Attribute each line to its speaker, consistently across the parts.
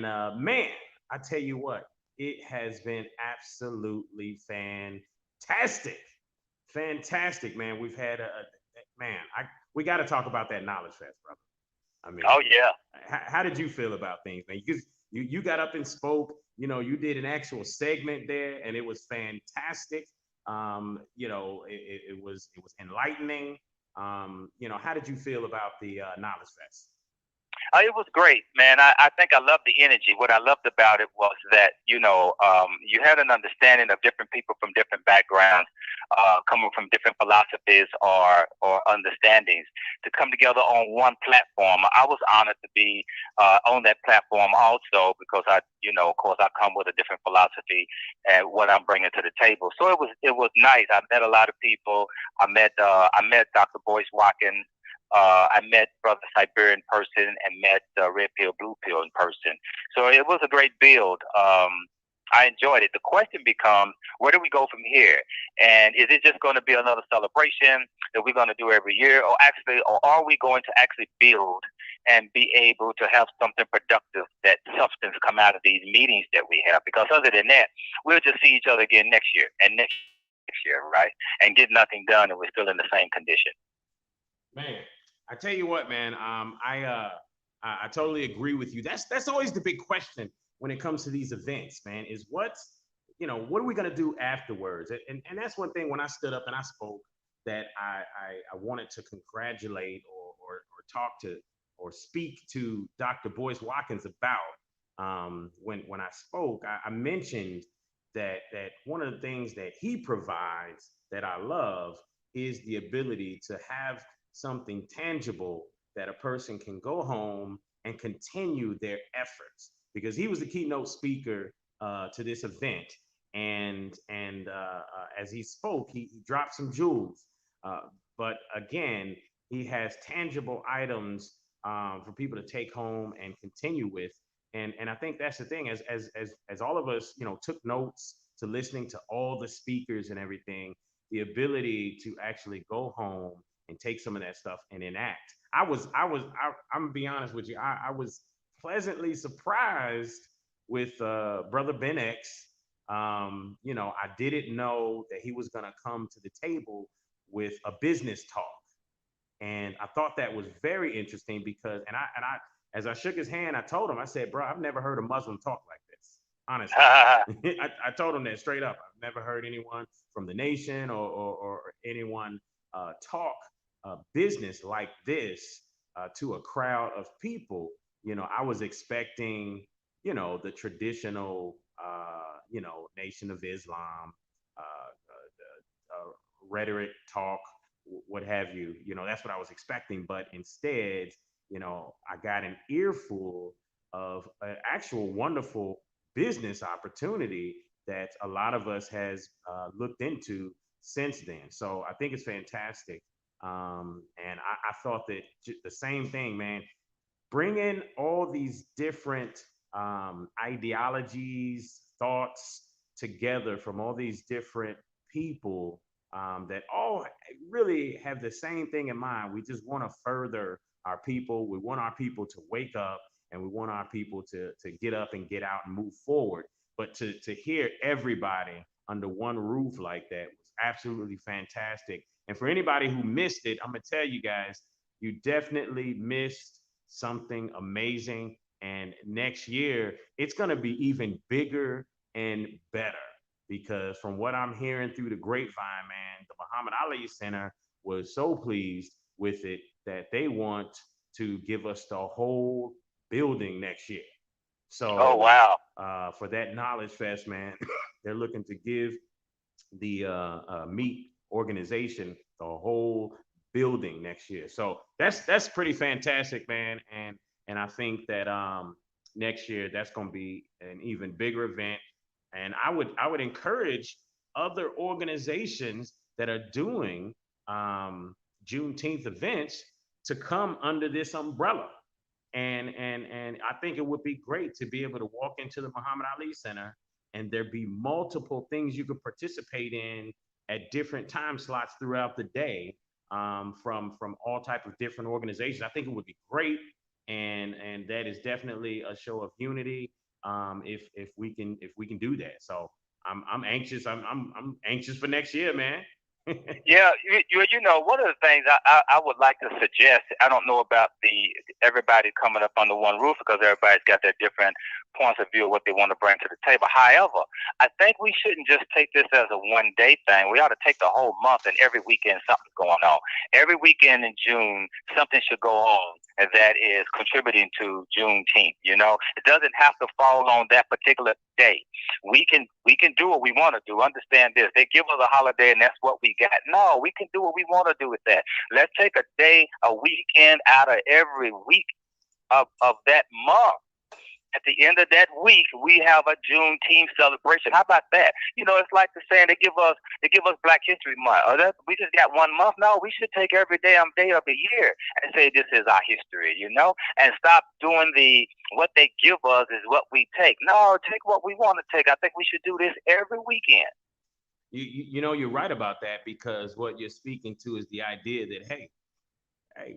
Speaker 1: And man, I tell you what, it has been absolutely fantastic. Fantastic, man. We've had man, we got to talk about that knowledge fest, brother. I
Speaker 2: Oh
Speaker 1: mean,
Speaker 2: yeah.
Speaker 1: how did you feel about things, man? Because you got up and spoke. You did an actual segment there, and it was fantastic. It was enlightening. How did you feel about the knowledge fest?
Speaker 2: It was great, man. I think I loved the energy. What I loved about it was that, you had an understanding of different people from different backgrounds, coming from different philosophies or understandings to come together on one platform. I was honored to be on that platform also because of course, I come with a different philosophy and what I'm bringing to the table. So it was nice. I met a lot of people. I met Dr. Boyce Watkins. I met Brother Cyber in person and met Red Pill, Blue Pill in person. So it was a great build. I enjoyed it. The question becomes, where do we go from here? And is it just going to be another celebration that we're going to do every year, or are we going to actually build and be able to have something productive, that substance come out of these meetings that we have? Because other than that, we'll just see each other again next year and next year, right? And get nothing done, and we're still in the same condition.
Speaker 1: Man, I tell you what, man. I totally agree with you. That's always the big question when it comes to these events, man. Is what are we gonna do afterwards? And that's one thing when I stood up and I spoke that I wanted to congratulate or talk to or speak to Dr. Boyce Watkins about. When I spoke, I mentioned that one of the things that he provides that I love is the ability to have something tangible that a person can go home and continue their efforts. Because he was the keynote speaker to this event, and as he spoke, he dropped some jewels. Uh, but again, he has tangible items for people to take home and continue with. And I think that's the thing. As all of us, took notes to listening to all the speakers and everything, the ability to actually go home and take some of that stuff and enact. I'm gonna be honest with you. I was pleasantly surprised with Brother Ben X. I didn't know that he was gonna come to the table with a business talk, and I thought that was very interesting because, and I, as I shook his hand, I told him, I said, bro, I've never heard a Muslim talk like this. Honestly, I told him that straight up. I've never heard anyone from the nation or anyone talk business like this to a crowd of people. I was expecting, the traditional, Nation of Islam, rhetoric, talk, what have you. That's what I was expecting. But instead, I got an earful of an actual wonderful business opportunity that a lot of us has looked into since then. So I think it's fantastic. And I thought that the same thing, man. Bring in all these different ideologies, thoughts together from all these different people that all really have the same thing in mind. We just want to further our people. We want our people to wake up, and we want our people to get up and get out and move forward. But to hear everybody under one roof like that was absolutely fantastic. And for anybody who missed it, I'm gonna tell you guys, you definitely missed something amazing. And next year, it's gonna be even bigger and better because from what I'm hearing through the grapevine, man, the Muhammad Ali Center was so pleased with it that they want to give us the whole building next year.
Speaker 2: Oh
Speaker 1: So
Speaker 2: wow.
Speaker 1: for that knowledge fest, man, they're looking to give the meat organization the whole building next year. So that's pretty fantastic, man. And I think that next year that's going to be an even bigger event. And I would encourage other organizations that are doing Juneteenth events to come under this umbrella. And I think it would be great to be able to walk into the Muhammad Ali Center and there be multiple things you could participate in at different time slots throughout the day from all type of different organizations. I think it would be great and that is definitely a show of unity. If we can do that, so I'm anxious. I'm anxious for next year, man.
Speaker 2: Yeah, you know, one of the things I would like to suggest, I don't know about the everybody coming up under one roof because everybody's got their different points of view of what they want to bring to the table. However, I think we shouldn't just take this as a one day thing. We ought to take the whole month and every weekend something's going on. Every weekend in June, something should go on and that is contributing to Juneteenth. You know, it doesn't have to fall on that particular day. We can do what we want to do. Understand this. They give us a holiday and that's what we got. No, we can do what we want to do with that. Let's take a day, a weekend out of every week of that month. At the end of that week, we have a Juneteenth celebration. How about that? You know, it's like the saying they give us Black History Month. We just got one month. No, we should take every damn day of the year and say this is our history. You know, and stop doing the what they give us is what we take. No, take what we want to take. I think we should do this every weekend.
Speaker 1: You know, you're right about that, because what you're speaking to is the idea that, hey,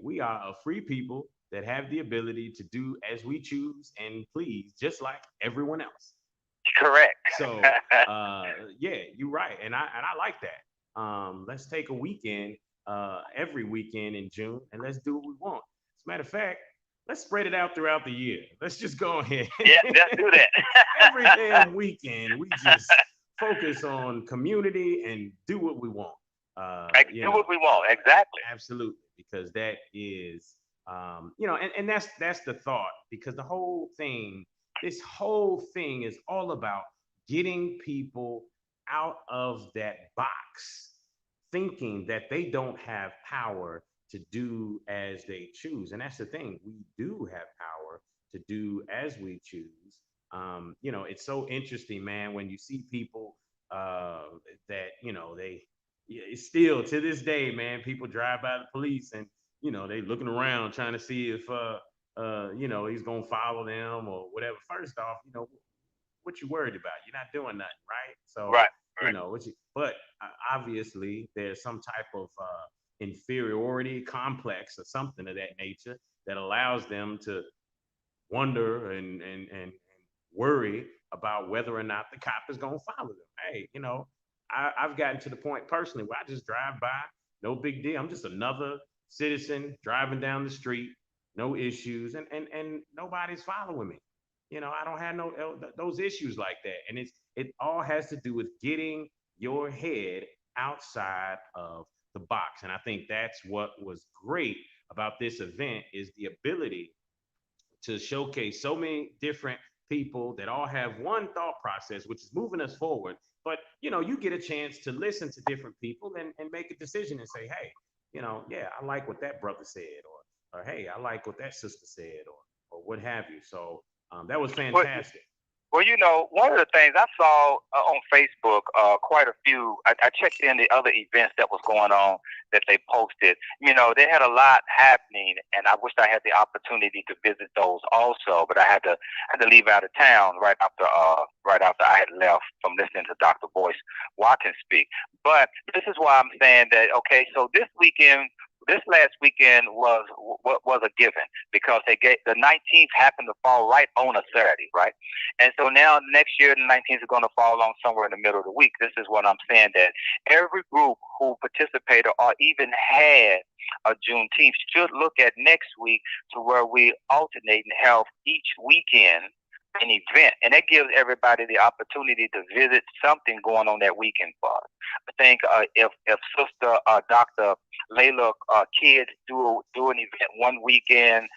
Speaker 1: we are a free people that have the ability to do as we choose and please, just like everyone else.
Speaker 2: Correct.
Speaker 1: So, yeah, you're right, and I like that. Let's take a weekend, every weekend in June, and let's do what we want. As a matter of fact, let's spread it out throughout the year. Let's just go ahead.
Speaker 2: Yeah, let's do that.
Speaker 1: Every damn weekend, we just focus on community and do what we want.
Speaker 2: Do what we want. Exactly.
Speaker 1: Absolutely, because that is, and that's the thought, because this whole thing is all about getting people out of that box, thinking that they don't have power to do as they choose. And that's the thing, we do have power to do as we choose. It's so interesting, man, when you see people that, they, yeah, it's still to this day, man, people drive by the police and, they looking around trying to see if, he's going to follow them or whatever. First off, what you worried about? You're not doing nothing, right? So,
Speaker 2: Right. Right.
Speaker 1: but obviously there's some type of inferiority complex or something of that nature that allows them to wonder and worry about whether or not the cop is going to follow them. Hey, I've gotten to the point personally where I just drive by, no big deal. I'm just another citizen driving down the street, no issues, and nobody's following me. I don't have those issues like that, and it all has to do with getting your head outside of the box. And I think that's what was great about this event, is the ability to showcase so many different people that all have one thought process, which is moving us forward. But you get a chance to listen to different people and make a decision and say, hey, yeah, I like what that brother said, or hey, I like what that sister said, or what have you. So that was
Speaker 2: Well,
Speaker 1: fantastic.
Speaker 2: Well, one of the things I saw on Facebook, quite a few. I checked in the other events that was going on that they posted. They had a lot happening, and I wished I had the opportunity to visit those also. But I had to leave out of town right after I had left from listening to Dr. Boyce Watkins speak. But this is why I'm saying that. Okay, so this last weekend was a given because the 19th happened to fall right on a Saturday, right? And so now next year the 19th is going to fall on somewhere in the middle of the week. This is what I'm saying, that every group who participated or even had a Juneteenth should look at next week to where we alternate and have each weekend an event, and that gives everybody the opportunity to visit something going on that weekend for us. I think if Sister Dr. Layla kids do an event one weekend,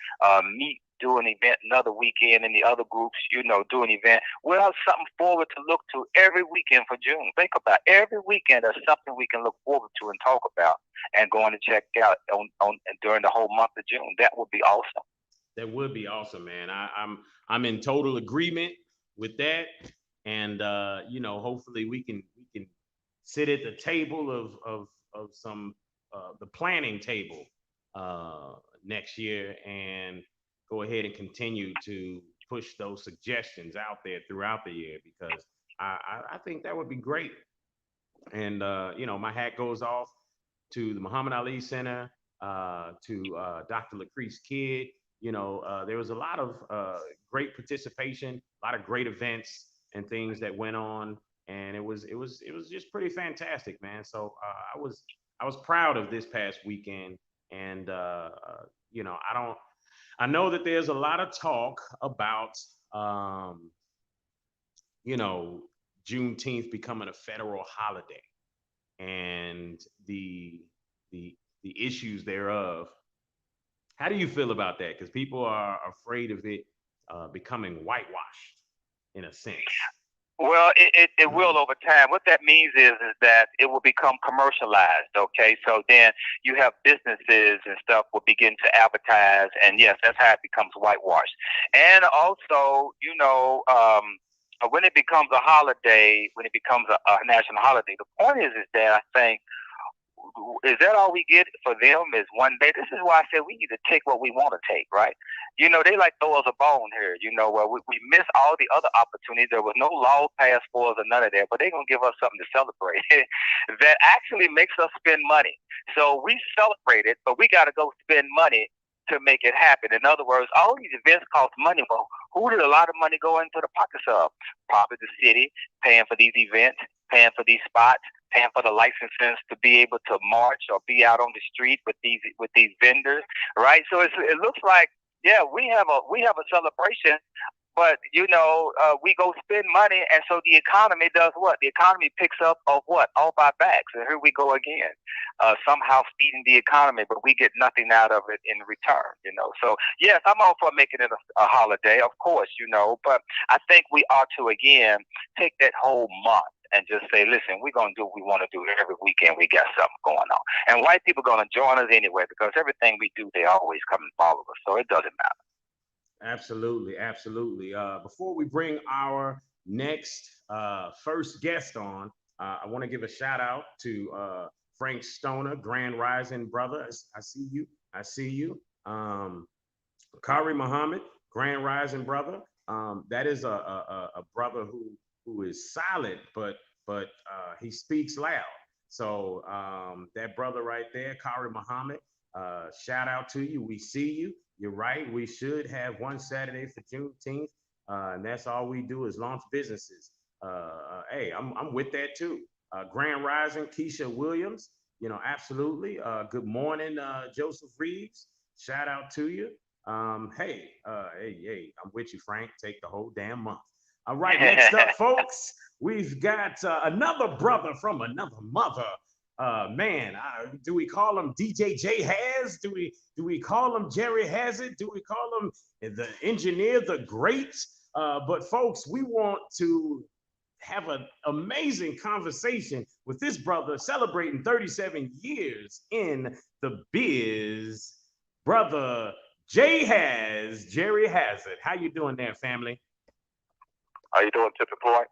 Speaker 2: meet do an event another weekend, and the other groups, do an event. We'll have something forward to look to every weekend for June. Think about every weekend there's something we can look forward to and talk about and going to check out on during the whole month of June. That would be awesome.
Speaker 1: That would be awesome, man. I'm in total agreement with that, and hopefully we can sit at the table of some the planning table next year and go ahead and continue to push those suggestions out there throughout the year, because I think that would be great. And my hat goes off to the Muhammad Ali Center, to Dr. Lacrease Kidd, there was a lot of great participation, a lot of great events and things that went on, and it was just pretty fantastic, man. So I was proud of this past weekend, and I know that there's a lot of talk about um, you know Juneteenth becoming a federal holiday and the issues thereof. How do you feel about that? Because people are afraid of it becoming whitewashed in a sense.
Speaker 2: Well, it will over time. What that means is that it will become commercialized. Okay, so then you have businesses and stuff will begin to advertise, and yes, that's how it becomes whitewashed. And also, when it becomes a holiday, when it becomes a national holiday, the point is that I think is that all we get for them is one day? This is why I said we need to take what we want to take, right? They like throw us a bone here. Where we miss all the other opportunities. There was no law passed for us or none of that, but they're gonna give us something to celebrate that actually makes us spend money. So we celebrate it, but we got to go spend money to make it happen. In other words, all these events cost money. Well, who did a lot of money go into the pockets of? Probably the city, paying for these events, paying for these spots, paying for the licenses to be able to march or be out on the street with these vendors, right? So it looks like, yeah, we have a celebration, but we go spend money, and so the economy does what? The economy picks up of what? All our backs, and here we go again, somehow feeding the economy, but we get nothing out of it in return. So yes, I'm all for making it a holiday, of course, but I think we ought to again take that whole month and just say, listen, we're going to do what we want to do every weekend. We got something going on. And white people are going to join us anyway because everything we do, they always come and follow us. So it doesn't matter.
Speaker 1: Absolutely, absolutely. Before we bring our next first guest on, I want to give a shout out to Frank Stoner, Grand Rising brother. I see you. I see you. Kari Muhammad, Grand Rising brother. That is a brother who is silent, but he speaks loud. So that brother right there, Kari Muhammad, shout out to you. We see you. You're right. We should have one Saturday for Juneteenth, and that's all we do is launch businesses. Hey, I'm with that too. Grand Rising, Keisha Williams. Absolutely. Good morning, Joseph Reeves. Shout out to you. Hey, I'm with you, Frank. Take the whole damn month. All right, next up, folks, we've got another brother from another mother. Man, do we call him DJ J Has? Do we call him Jerry Hazard? Do we call him the engineer, the great? But folks, we want to have an amazing conversation with this brother celebrating 37 years in the biz. Brother J Has, Jerry Hazard. How you doing there, family?
Speaker 3: How you doing, Tipping Point?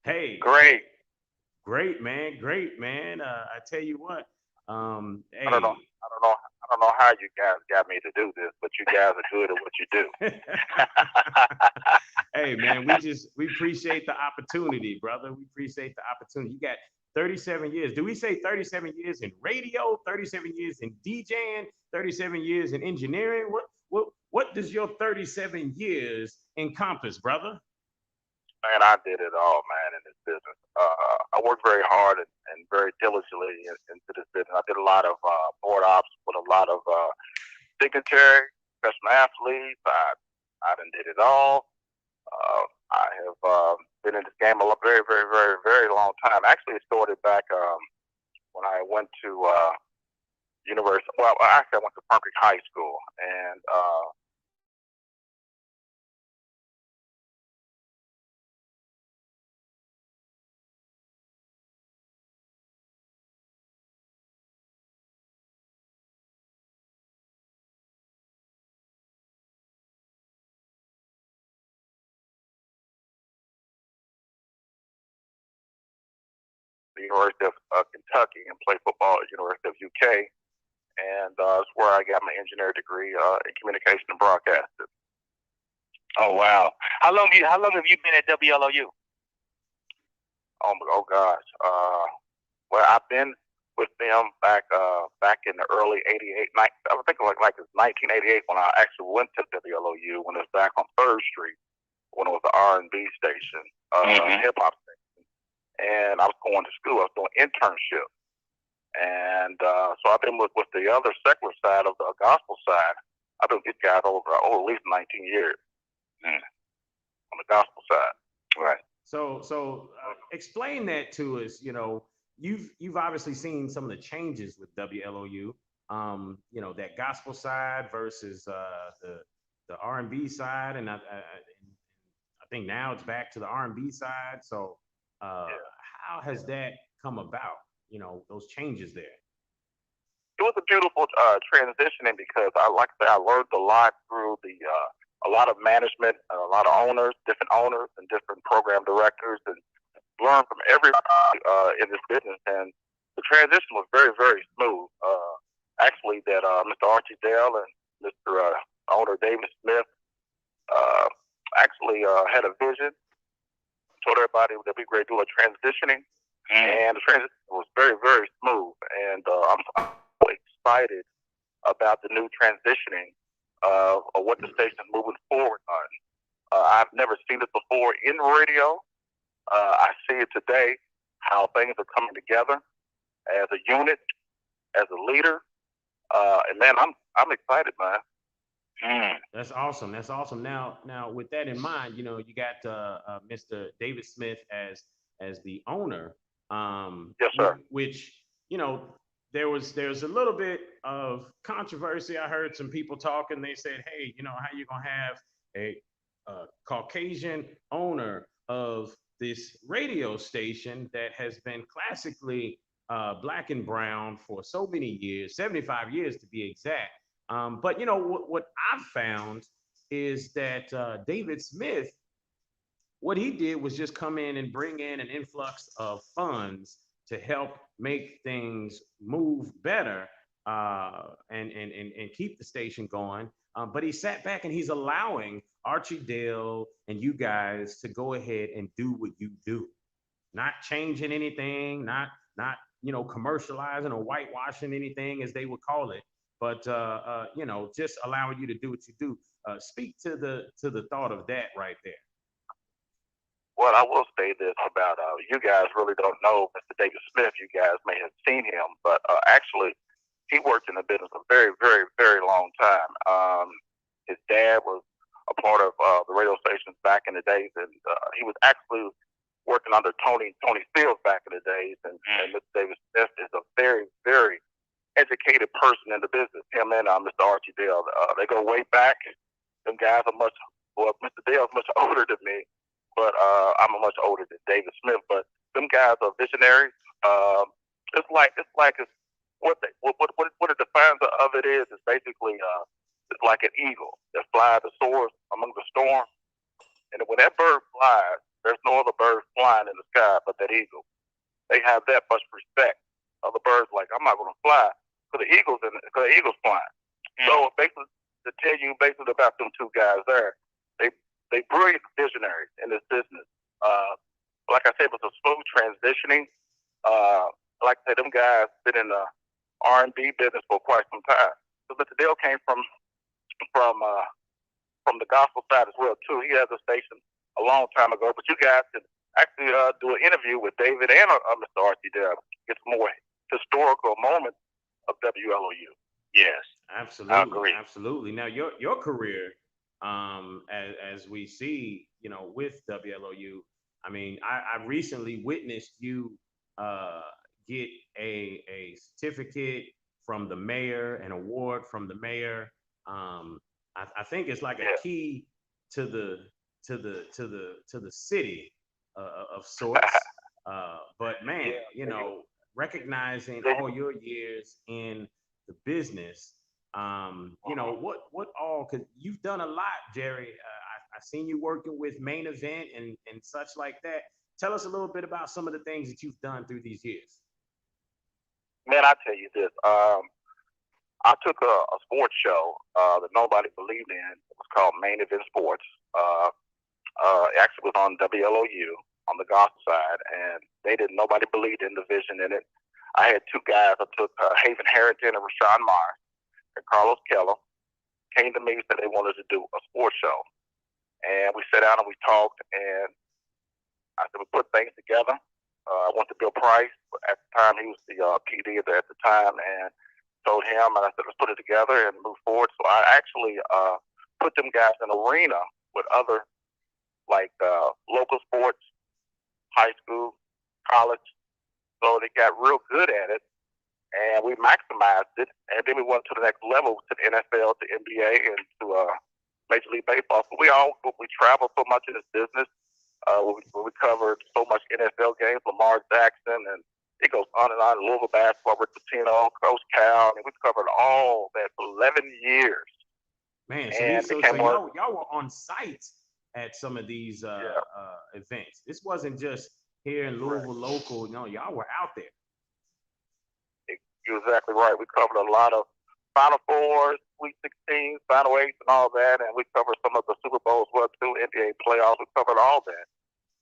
Speaker 1: Hey,
Speaker 3: Great.
Speaker 1: great man, great man. I tell you what,
Speaker 3: I don't know.
Speaker 1: hey,
Speaker 3: I don't know how you guys got me to do this, but you guys are good at what you do.
Speaker 1: hey man, we appreciate the opportunity, brother. We appreciate the opportunity. You got 37 years. Do we say 37 years in radio, 37 years in DJing, 37 years in engineering? What does your 37 years encompass, brother?
Speaker 3: Man, I did it all, man, in this business. I worked very hard and very diligently into this business. I did a lot of board ops with a lot of dignitaries, professional athletes. I done did it all. I have been in this game a very, very, very, very long time. Actually, it started back when I went to university. Well, actually, I went to Park Creek High School, and the University of Kentucky and played football at the University of UK. And that's where I got my engineering degree in communication and broadcasting.
Speaker 2: Oh wow! How long have you been at WLOU?
Speaker 3: Oh gosh. Well, I've been with them back in the early '88. I think like it's 1988 when I actually went to WLOU when it was back on Third Street when it was the R&B station, hip hop station, and I was going to school. I was doing internship, and so I've been with the other secular side of the gospel side. I've been with these guys over at least 19 years on the gospel side. Right.
Speaker 1: So explain that to us. You know, you've obviously seen some of the changes with WLOU. You know, that gospel side versus the R&B side, and I think now it's back to the R&B side. So how has that come about? You know, those changes there.
Speaker 3: It was a beautiful transitioning because I learned a lot through a lot of management, a lot of owners, and different program directors, and learned from everybody in this business. And the transition was very, very smooth. Actually, that Mr. Archie Dale and Mr. Owner David Smith actually had a vision, told everybody that we were going to do a transitioning, and the transition was very, very smooth. And I'm so excited about the new transitioning of what the station is moving forward on. I've never seen it before in radio. I see it today, how things are coming together as a unit, as a leader, and man, I'm excited, man.
Speaker 1: That's awesome. That's awesome. Now, with that in mind, you know, you got Mr. David Smith as the owner.
Speaker 3: Yes, sir.
Speaker 1: Which, you know, there's a little bit of controversy. I heard some people talking. They said, hey, you know, how you gonna have a Caucasian owner of this radio station that has been classically black and brown for so many years, 75 years to be exact. But you know what I've found is that David Smith, what he did was just come in and bring in an influx of funds to help make things move better and keep the station going. But he sat back and he's allowing Archie Dale and you guys to go ahead and do what you do, not changing anything, not you know, commercializing or whitewashing anything, as they would call it, but you know, just allowing you to do what you do. Speak to the thought of that right there.
Speaker 3: Well, I will say this about you guys really don't know Mr. David Smith. You guys may have seen him, but actually, he worked in the business a very, very, very long time. His dad was a part of the radio stations back in the days, and he was actually working under Tony Fields back in the days. And Mr. David Smith is a very, very educated person in the business. Him and Mr. Archie Dale, they go way back. Them guys are Mr. Dale's much older than me, but I'm much older than David Smith. But them guys are visionaries. It's what it defines of it is basically it's like an eagle that flies and soars among the storm. And when that bird flies, there's no other bird flying in the sky but that eagle. They have that much respect. Other birds like, I'm not going to fly because the eagle's flying. So basically, to tell you basically about them two guys there, they brilliant visionaries in this business. Like I said, it was a smooth transitioning. Like I said, them guys been in the R&B business for quite some time. So Mr. Dale came from the gospel side as well too. He has a station a long time ago, but you guys can actually do an interview with David and Mr. Archie Dale. Get some more historical moments of WLOU. Yes,
Speaker 1: absolutely, I agree. Absolutely. Now your career, as we see, you know, with WLOU, I mean, I recently witnessed you get a certificate from the mayor, an award from the mayor. I think it's like a key to the city of sorts. But man, you know, recognizing all your years in the business, you know, what all, because you've done a lot, Jerry. I've seen you working with Main Event and such like that. Tell us a little bit about some of the things that you've done through these years.
Speaker 3: Man, I tell you this. I took a sports show that nobody believed in. It was called Main Event Sports. It actually was on WLOU on the gospel side, and nobody believed in the vision in it. I had two guys. I took Haven Harrington and Rashawn Myers and Carlos Keller came to me and said they wanted to do a sports show. And we sat down and we talked, and I said we put things together. I went to Bill Price. At the time, he was the PD at the time, and told him, and I said, let's put it together and move forward. So I actually put them guys in an arena with other, like local sports, high school, college. So they got real good at it, and we maximized it. And then we went to the next level, to the NFL, to NBA, and to Major League Baseball. So we traveled so much in this business. We covered so much NFL games, Lamar Jackson, and it goes on and on. Louisville basketball, Rick Pitino, Coach Cal. I mean, we covered all that for 11 years.
Speaker 1: Man, so y'all were on site at some of these events. This wasn't just here in Louisville local. No, y'all were out there.
Speaker 3: You're exactly right. We covered a lot of Final Fours, Sweet 16, Final Eights, and all that. And we covered some of the Super Bowls, well, too, NBA playoffs. We covered all that.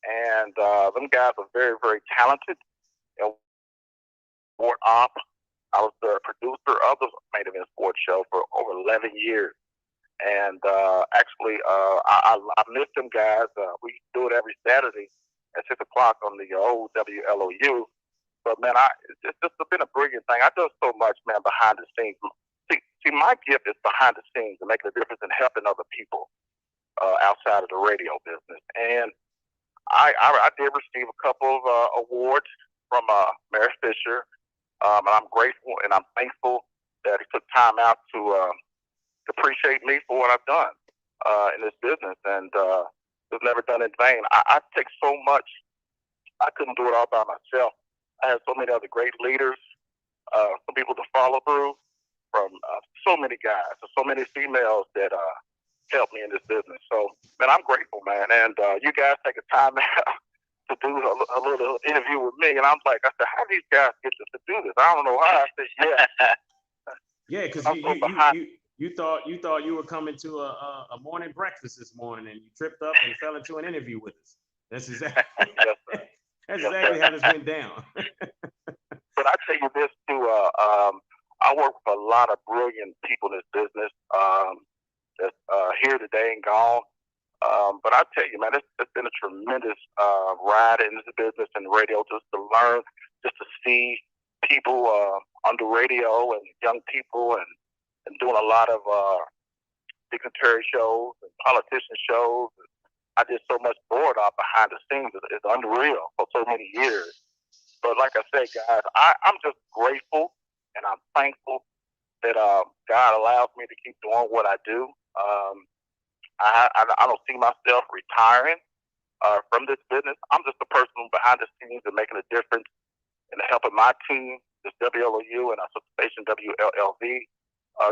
Speaker 3: And them guys are very, very talented. And Ward Opp, I was the producer of the Main Event Sports Show for over 11 years. And actually, I miss them guys. We do it every Saturday at 6 o'clock on the old WLOU. But, man, it's just been a brilliant thing. I do so much, man, behind the scenes. See, my gift is behind the scenes and making a difference and helping other people outside of the radio business. And I did receive a couple of awards from Mayor Fisher, and I'm grateful and I'm thankful that he took time out to appreciate me for what I've done in this business, and it's never done in vain. I take so much. I couldn't do it all by myself. I had so many other great leaders, some people to follow through, from so many guys, so many females that helped me in this business. So, man, I'm grateful, man. And you guys take a time out to do a little interview with me. And I'm like, I said, how do these guys get to do this? I don't know how. I said,
Speaker 1: yeah, because you thought you were coming to a morning breakfast this morning, and you tripped up and fell into an interview with us. That's exactly how this went down.
Speaker 3: But I tell you this too. I work with a lot of brilliant people in this business that's here today and gone. But I tell you, man, it's been a tremendous ride in this business and radio, just to learn, just to see people on the radio and young people and doing a lot of dignitary shows and politician shows. I did so much board off behind the scenes. It's unreal for so many years. But like I said, guys, I'm just grateful and I'm thankful that God allows me to keep doing what I do. I don't see myself retiring from this business. I'm just a person behind the scenes and making a difference in helping my team, this WLOU and our station WLLV,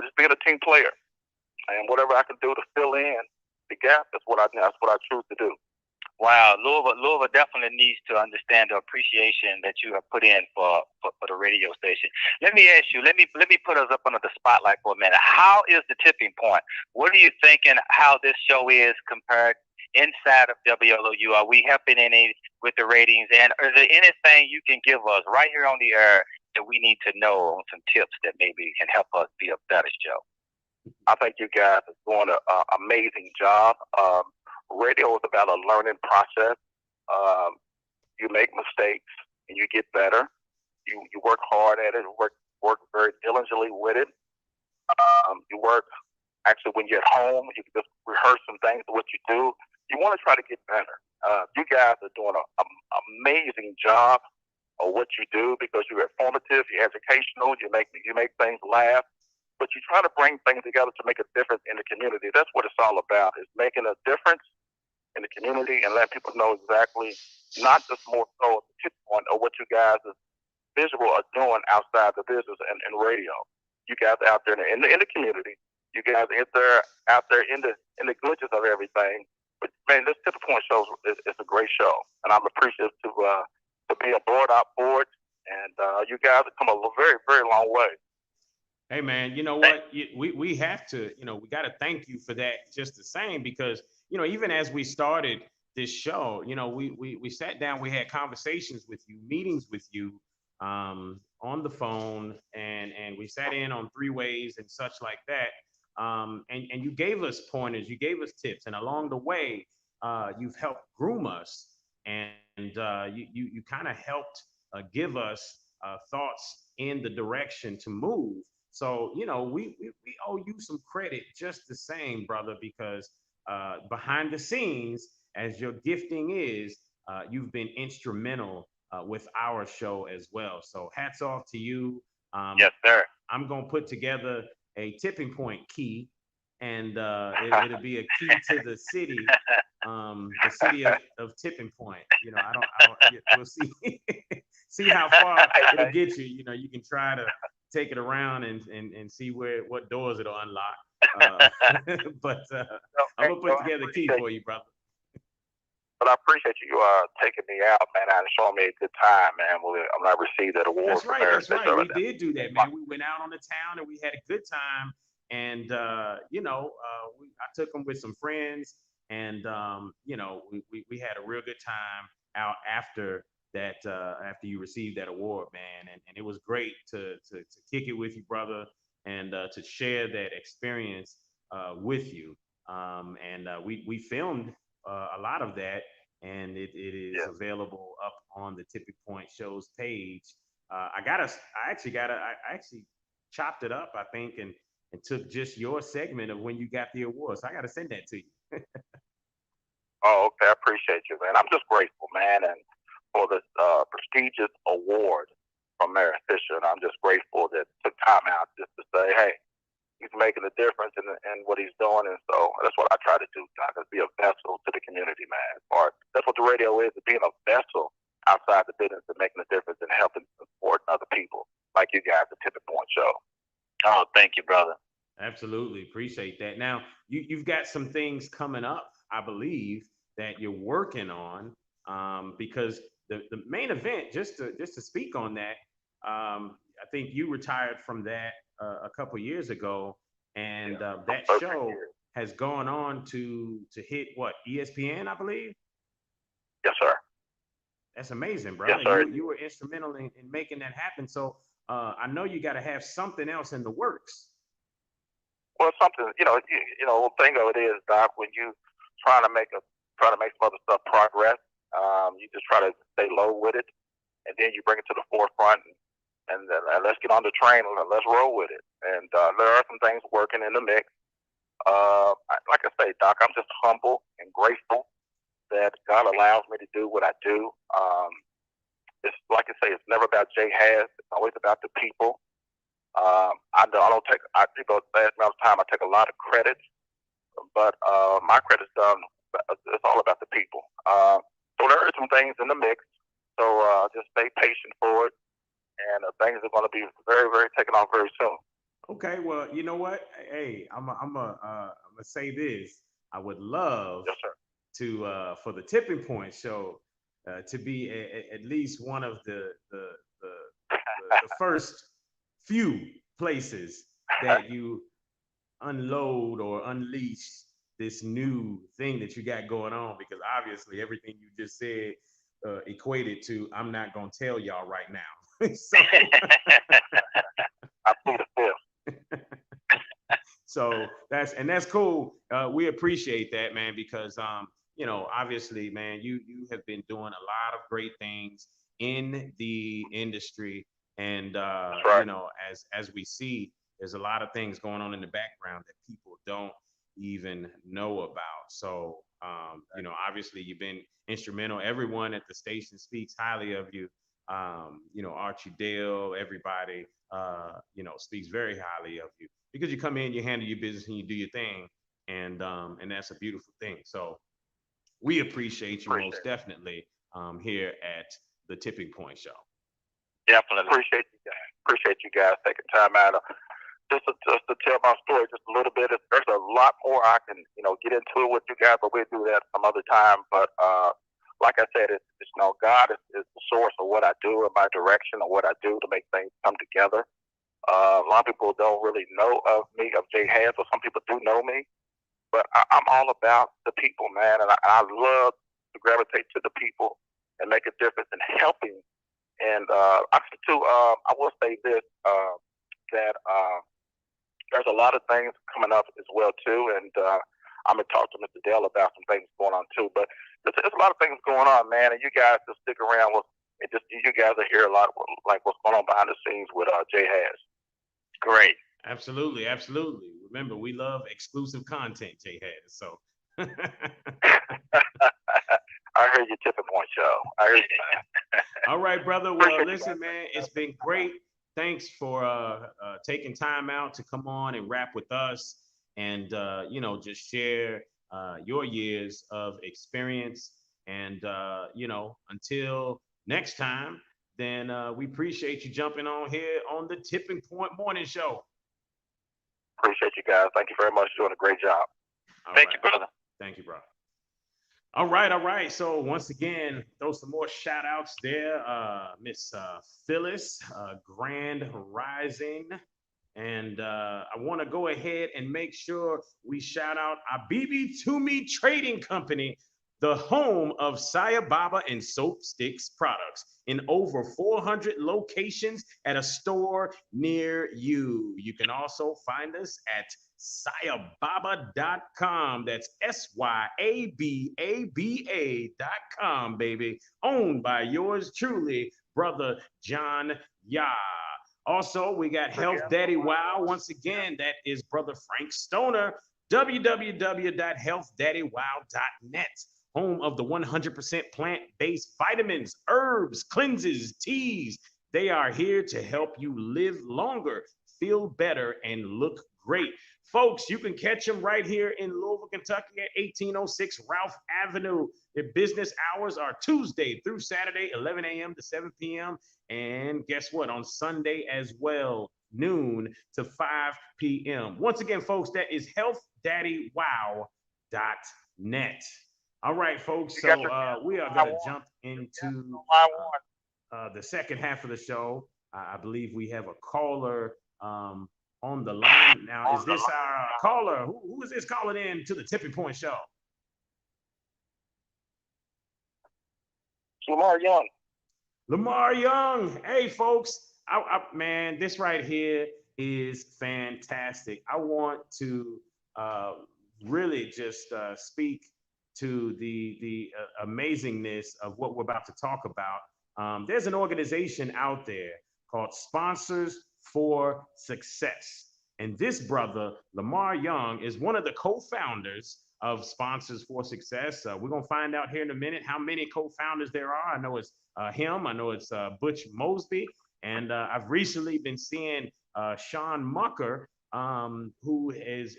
Speaker 3: just being a team player. And whatever I can do to fill in the gap, that's what I choose to do.
Speaker 2: Wow, Louisville definitely needs to understand the appreciation that you have put in for the radio station. Let me ask you, let me put us up under the spotlight for a minute. How is the tipping point? What are you thinking how this show is compared inside of WLOU? Are we helping any with the ratings? And is there anything you can give us right here on the air that we need to know on some tips that maybe can help us be a better show?
Speaker 3: I think you guys are doing an amazing job. Radio is about a learning process. You make mistakes and you get better. You work hard at it. Work very diligently with it. You work actually when you're at home. You can just rehearse some things of what you do. You want to try to get better. You guys are doing an amazing job of what you do because you're informative, you're educational, you make things laugh. But you try to bring things together to make a difference in the community. That's what it's all about, is making a difference in the community and let people know exactly, not just more so at the tip point of what you guys is visual are doing outside the business and radio. You guys are out there in the community. You guys are out there in the glitches of everything. But man, this Tipping Point show is a great show, and I'm appreciative to be aboard and you guys have come a very, very long way.
Speaker 1: Hey man, you know what? We have to, we got to thank you for that just the same, because, even as we started this show, we sat down, we had conversations with you, meetings with you, on the phone, and we sat in on three ways and such like that. And you gave us pointers, you gave us tips, and along the way, you've helped groom us, and you kind of helped give us thoughts in the direction to move. So we owe you some credit just the same, brother, because behind the scenes, as your gifting is, you've been instrumental with our show as well. So hats off to you.
Speaker 2: Yes, sir.
Speaker 1: I'm gonna put together a tipping point key, and it'll be a key to the city of Tipping Point. We'll see see how far it'll get you. You can try to take it around and see what doors it'll unlock. But I'm gonna put together a key for you, brother.
Speaker 3: But I appreciate you taking me out, man, and showing me a good time, man. I'm not received that award.
Speaker 1: That's right. That's right. We did do that, man. We went out on the town and we had a good time. And I took them with some friends, and we had a real good time out after that. After you received that award, man, and it was great to kick it with you, brother, and to share that experience with you. We filmed a lot of that, and it is available up on the Tipping Point Show's page. I actually chopped it up, I think, and took just your segment of when you got the award. So I got to send that to you.
Speaker 3: Oh, okay. I appreciate you, man. I'm just grateful, man, and for this prestigious award from Mayor Fisher. And I'm just grateful that took time out just to say, hey, he's making a difference in what he's doing. And so that's what I try to do, Doc, is be a vessel to the community, man. Or that's what the radio is being a vessel outside the business and making a difference and helping support other people like you guys, the Tipping Point Show.
Speaker 2: Oh, thank you, brother.
Speaker 1: Absolutely. Appreciate that. Now, you've got some things coming up, I believe, that you're working on, because the main event, just to speak on that, I think you retired from that a couple years ago, and that show has gone on to hit what, ESPN, I believe?
Speaker 3: Yes, sir.
Speaker 1: That's amazing, brother.
Speaker 3: Yes, sir.
Speaker 1: You were instrumental in making that happen. So I know you got to have something else in the works.
Speaker 3: Well, something, the thing of it is, Doc, when you try to make some other stuff progress, you just try to stay low with it, and then you bring it to the forefront, and let's get on the train and let's roll with it. And there are some things working in the mix. Like I say, Doc, I'm just humble and grateful that God allows me to do what I do. It's like I say, it's never about Jay Hass. It's always about the people. People ask me all the time, I take a lot of credit, but my credit's done. It's all about the people. So there are some things in the mix. So just stay patient for it, and things are going to be very, very taken off very soon.
Speaker 1: Okay, well, you know what? Hey, I'm gonna say this. I would love,
Speaker 3: yes, sir,
Speaker 1: to for the Tipping Point Show to be at least one of the first few places that you unload or unleash this new thing that you got going on, because obviously everything you just said equated to, I'm not gonna tell y'all right now. So,
Speaker 3: I see the fifth.
Speaker 1: So that's cool. We appreciate that, man, because obviously, man, you have been doing a lot of great things in the industry, and
Speaker 3: right.
Speaker 1: As we see, there's a lot of things going on in the background that people don't even know about. So obviously you've been instrumental. Everyone at the station speaks highly of you. Archie Dale, everybody, speaks very highly of you, because you come in, you handle your business, and you do your thing, and that's a beautiful thing. So we appreciate you most definitely here at the Tipping Point Show.
Speaker 2: Definitely
Speaker 3: appreciate you guys. Appreciate you guys taking time out just to tell my story just a little bit. There's a lot more I can get into it with you guys, but we'll do that some other time. But like I said, it's God is the source of what I do, and my direction of what I do to make things come together. A lot of people don't really know of me, of Jay Hass, or some people do know me, but I'm all about the people, man, and I love to gravitate to the people and make a difference in helping And I think too, I will say this, that there's a lot of things coming up as well too, and I'm gonna talk to Mr. Dell about some things going on too. But there's a lot of things going on, man, and you guys just stick around with and just you guys will hear a lot of, like what's going on behind the scenes with Jay Has.
Speaker 2: Great.
Speaker 1: Absolutely, absolutely. Remember, we love exclusive content, Jay has. So
Speaker 3: I heard your tipping point show. I heard you, man.
Speaker 1: all right, brother. Well, listen, man, it's been great. Thanks for taking time out to come on and rap with us and just share your years of experience. And until next time, then we appreciate you jumping on here on the Tipping Point Morning Show.
Speaker 3: Appreciate you guys. Thank you very much. You're doing a great job.
Speaker 2: Thank you, brother.
Speaker 1: Thank you, bro. All right. So once again, throw some more shout outs there. Miss Phyllis, Grand Rising. And I want to go ahead and make sure we shout out Abibi Toomey Trading Company, the home of Saya Baba and Soap Sticks products in over 400 locations at a store near you. You can also find us at sayababa.com. That's SYABABA.com, baby. Owned by yours truly, Brother John Yah. Also, we got Health Daddy Wow. Once again, that is Brother Frank Stoner, www.healthdaddywow.net. Home of the 100% plant-based vitamins, herbs, cleanses, teas. They are here to help you live longer, feel better, and look great. Folks, you can catch them right here in Louisville, Kentucky at 1806 Ralph Avenue. Their business hours are Tuesday through Saturday, 11 a.m. to 7 p.m. And guess what? On Sunday as well, noon to 5 p.m. Once again, folks, that is healthdaddywow.net. All right, folks. So we are going to jump into the second half of the show. I believe we have a caller on the line now. Is this our caller? Who is this calling in to the Tipping Point Show?
Speaker 3: Lamar Young.
Speaker 1: Lamar Young. Hey, folks. Man, this right here is fantastic. I want to really just speak to the amazingness of what we're about to talk about. There's an organization out there called Sponsors for Success. And this brother, Lamar Young, is one of the co-founders of Sponsors for Success. We're going to find out here in a minute how many co-founders there are. I know it's him. I know it's Butch Mosby. And I've recently been seeing Sean Mucker, who is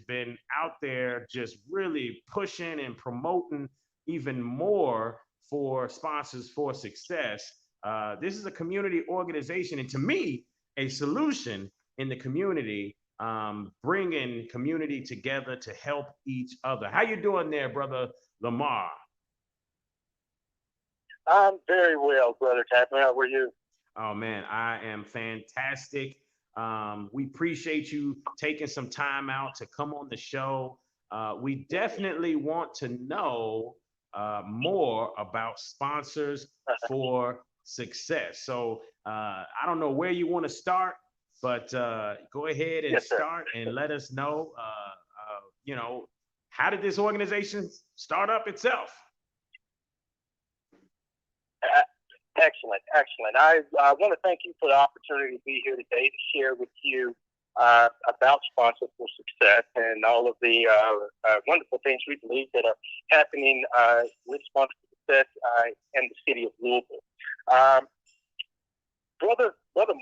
Speaker 1: been out there just really pushing and promoting even more for Sponsors for Success. This is a community organization, and to me, a solution in the community, bringing community together to help each other. How you doing there, brother Lamar?
Speaker 3: I'm very well, Brother Tapman. How are you?
Speaker 1: Oh man, I am fantastic. We appreciate you taking some time out to come on the show. We definitely want to know more about Sponsors for Success. So I don't know where you want to start, but go ahead and start and let us know, how did this organization start up itself?
Speaker 3: Excellent. I want to thank you for the opportunity to be here today to share with you about Sponsors for Success and all of the wonderful things we believe that are happening with Sponsors for Success in the city of Louisville. Brother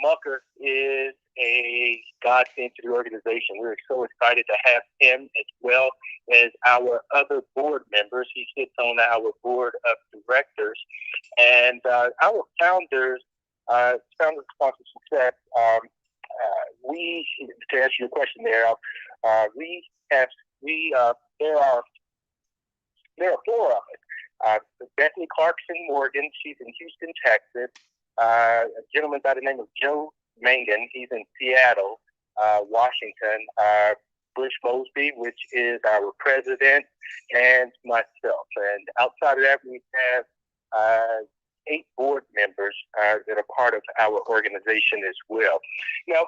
Speaker 3: Mucker is a godsend to the organization. We're so excited to have him as well as our other board members. He sits on our board of directors. And our founders, Sponsors for Success, to answer your question there, there are four of us. Bethany Clarkson Morgan, she's in Houston, Texas. A gentleman by the name of Joe Mangan, he's in Seattle, Washington. Butch Mosby, which is our president, and myself. And outside of that, we have 8 board members that are part of our organization as well. Now,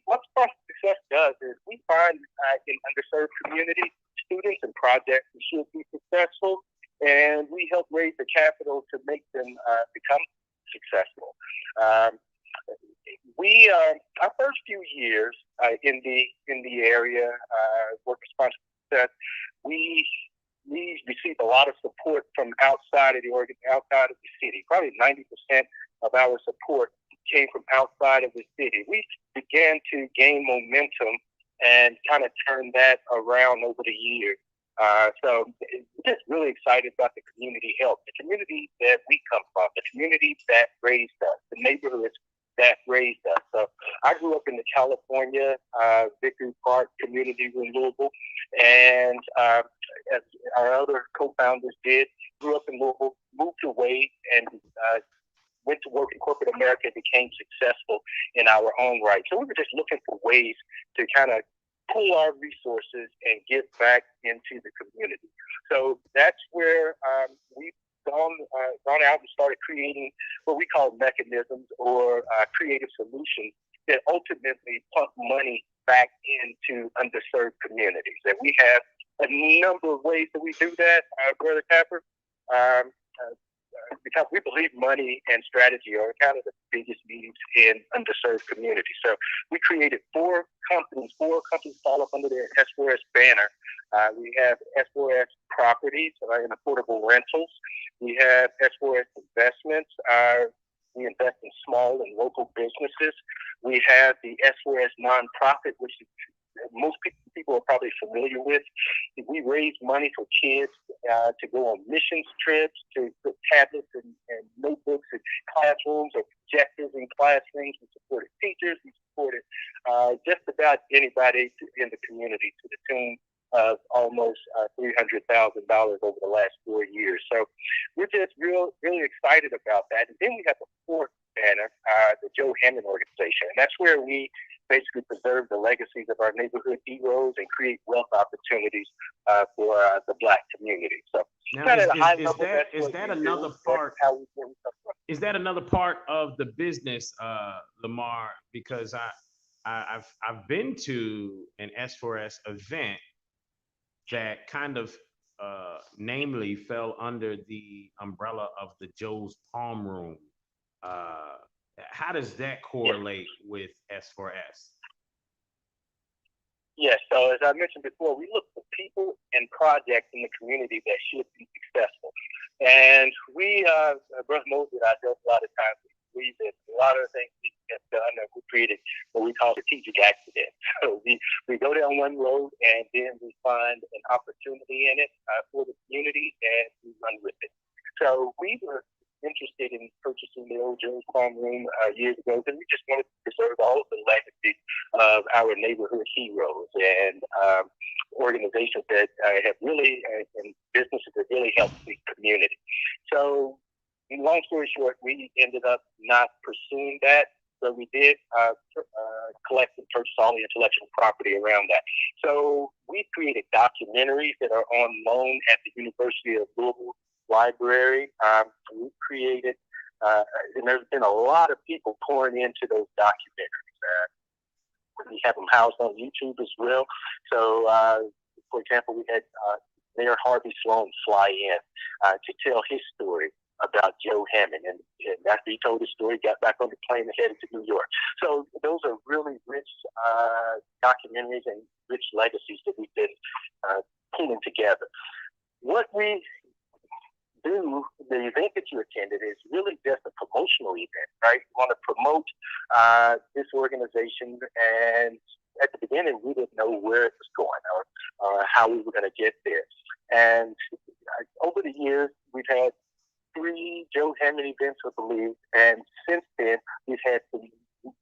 Speaker 3: what Spark Success does is we find in underserved communities, students and projects who should be successful, and we help raise the capital to make them become successful. Our first few years in the area, work response success, we received a lot of support from outside of the city. Probably 90% of our support came from outside of the city. We began to gain momentum and kind of turn that around over the years. So we're just really excited about the community health, the community that we come from, the community that raised us, the neighborhoods that raised us. So I grew up in the California Victory Park community in Louisville, and as our other co-founders did, grew up in Louisville, moved away, and went to work in corporate America and became successful in our own right. So we were just looking for ways to kind of pool our resources and give back into the community. So that's where we've gone out and started creating what we call mechanisms or creative solutions that ultimately pump money back into underserved communities. And we have a number of ways that we do that, Brother Tapper. Because we believe money and strategy are kind of the biggest needs in underserved communities. So we created four companies fall up under the S4S banner. We have S4S Properties and Affordable Rentals. We have S4S Investments. We invest in small and local businesses. We have the S4S Nonprofit, which most people are probably familiar with. We raise money for kids to go on missions trips, to put tablets and notebooks in classrooms or projectors in classrooms. We supported teachers. We supported just about anybody in the community to the tune of almost $300,000 over the last 4 years. So we're just really excited about that. And then we have the fourth banner, the Joe Hammond Organization. And that's where we basically preserve the legacies of our neighborhood heroes and create wealth opportunities for the Black community. So
Speaker 1: now, is that another part? Is that another part of the business, Lamar? Because I've been to an S4S event that kind of namely fell under the umbrella of the Joe's Palm Room. How does that correlate with S4S?
Speaker 3: Yes, so as I mentioned before, we look for people and projects in the community that should be successful. And we, Brother Moses, I dealt a lot of times, we did a lot of things we have done, and we created what we call strategic accidents. So we go down one road, and then we find an opportunity in it for the community, and we run with it. So we were interested in purchasing the old Joe's Palm Room years ago because we just wanted to preserve all of the legacy of our neighborhood heroes and organizations that have really, and businesses that really help the community. So long story short, we ended up not pursuing that, but we did collect and purchase all the intellectual property around that. So we created documentaries that are on loan at the University of Louisville Library. We created, and there's been a lot of people pouring into those documentaries. We have them housed on YouTube as well. So, for example, we had Mayor Harvey Sloan fly in to tell his story about Joe Hammond, and after he told his story, he got back on the plane and headed to New York. So those are really rich documentaries and rich legacies that we've been pulling together. What we do, the event that you attended is really just a promotional event, right? We want to promote this organization, and at the beginning, we didn't know where it was going or how we were going to get there. And over the years, we've had 3 Joe Hammond events, I believe, and since then, we've had some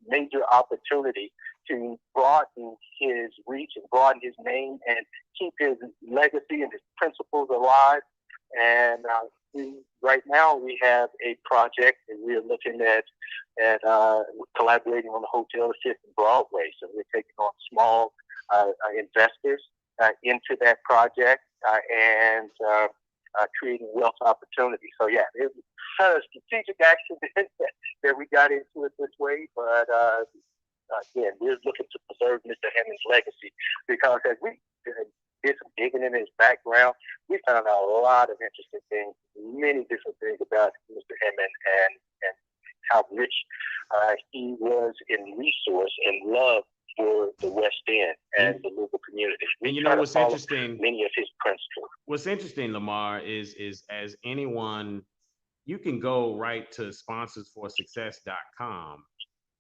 Speaker 3: major opportunity to broaden his reach and broaden his name and keep his legacy and his principles alive. And right now we have a project that we're looking at collaborating on the Hotel Assist in Broadway. So we're taking on small investors into that project, and creating wealth opportunities. So yeah, it was kind of strategic action that we got into it this way, but again, we're looking to preserve Mr. Hammond's legacy because as we did some digging in his background, we found out a lot of interesting things, many different things about Mr. Hammond and how rich he was in resource and love for the West End and the local community.
Speaker 1: And you know what's interesting?
Speaker 3: Many of his principles.
Speaker 1: What's interesting, Lamar, is as anyone, you can go right to sponsorsforsuccess.com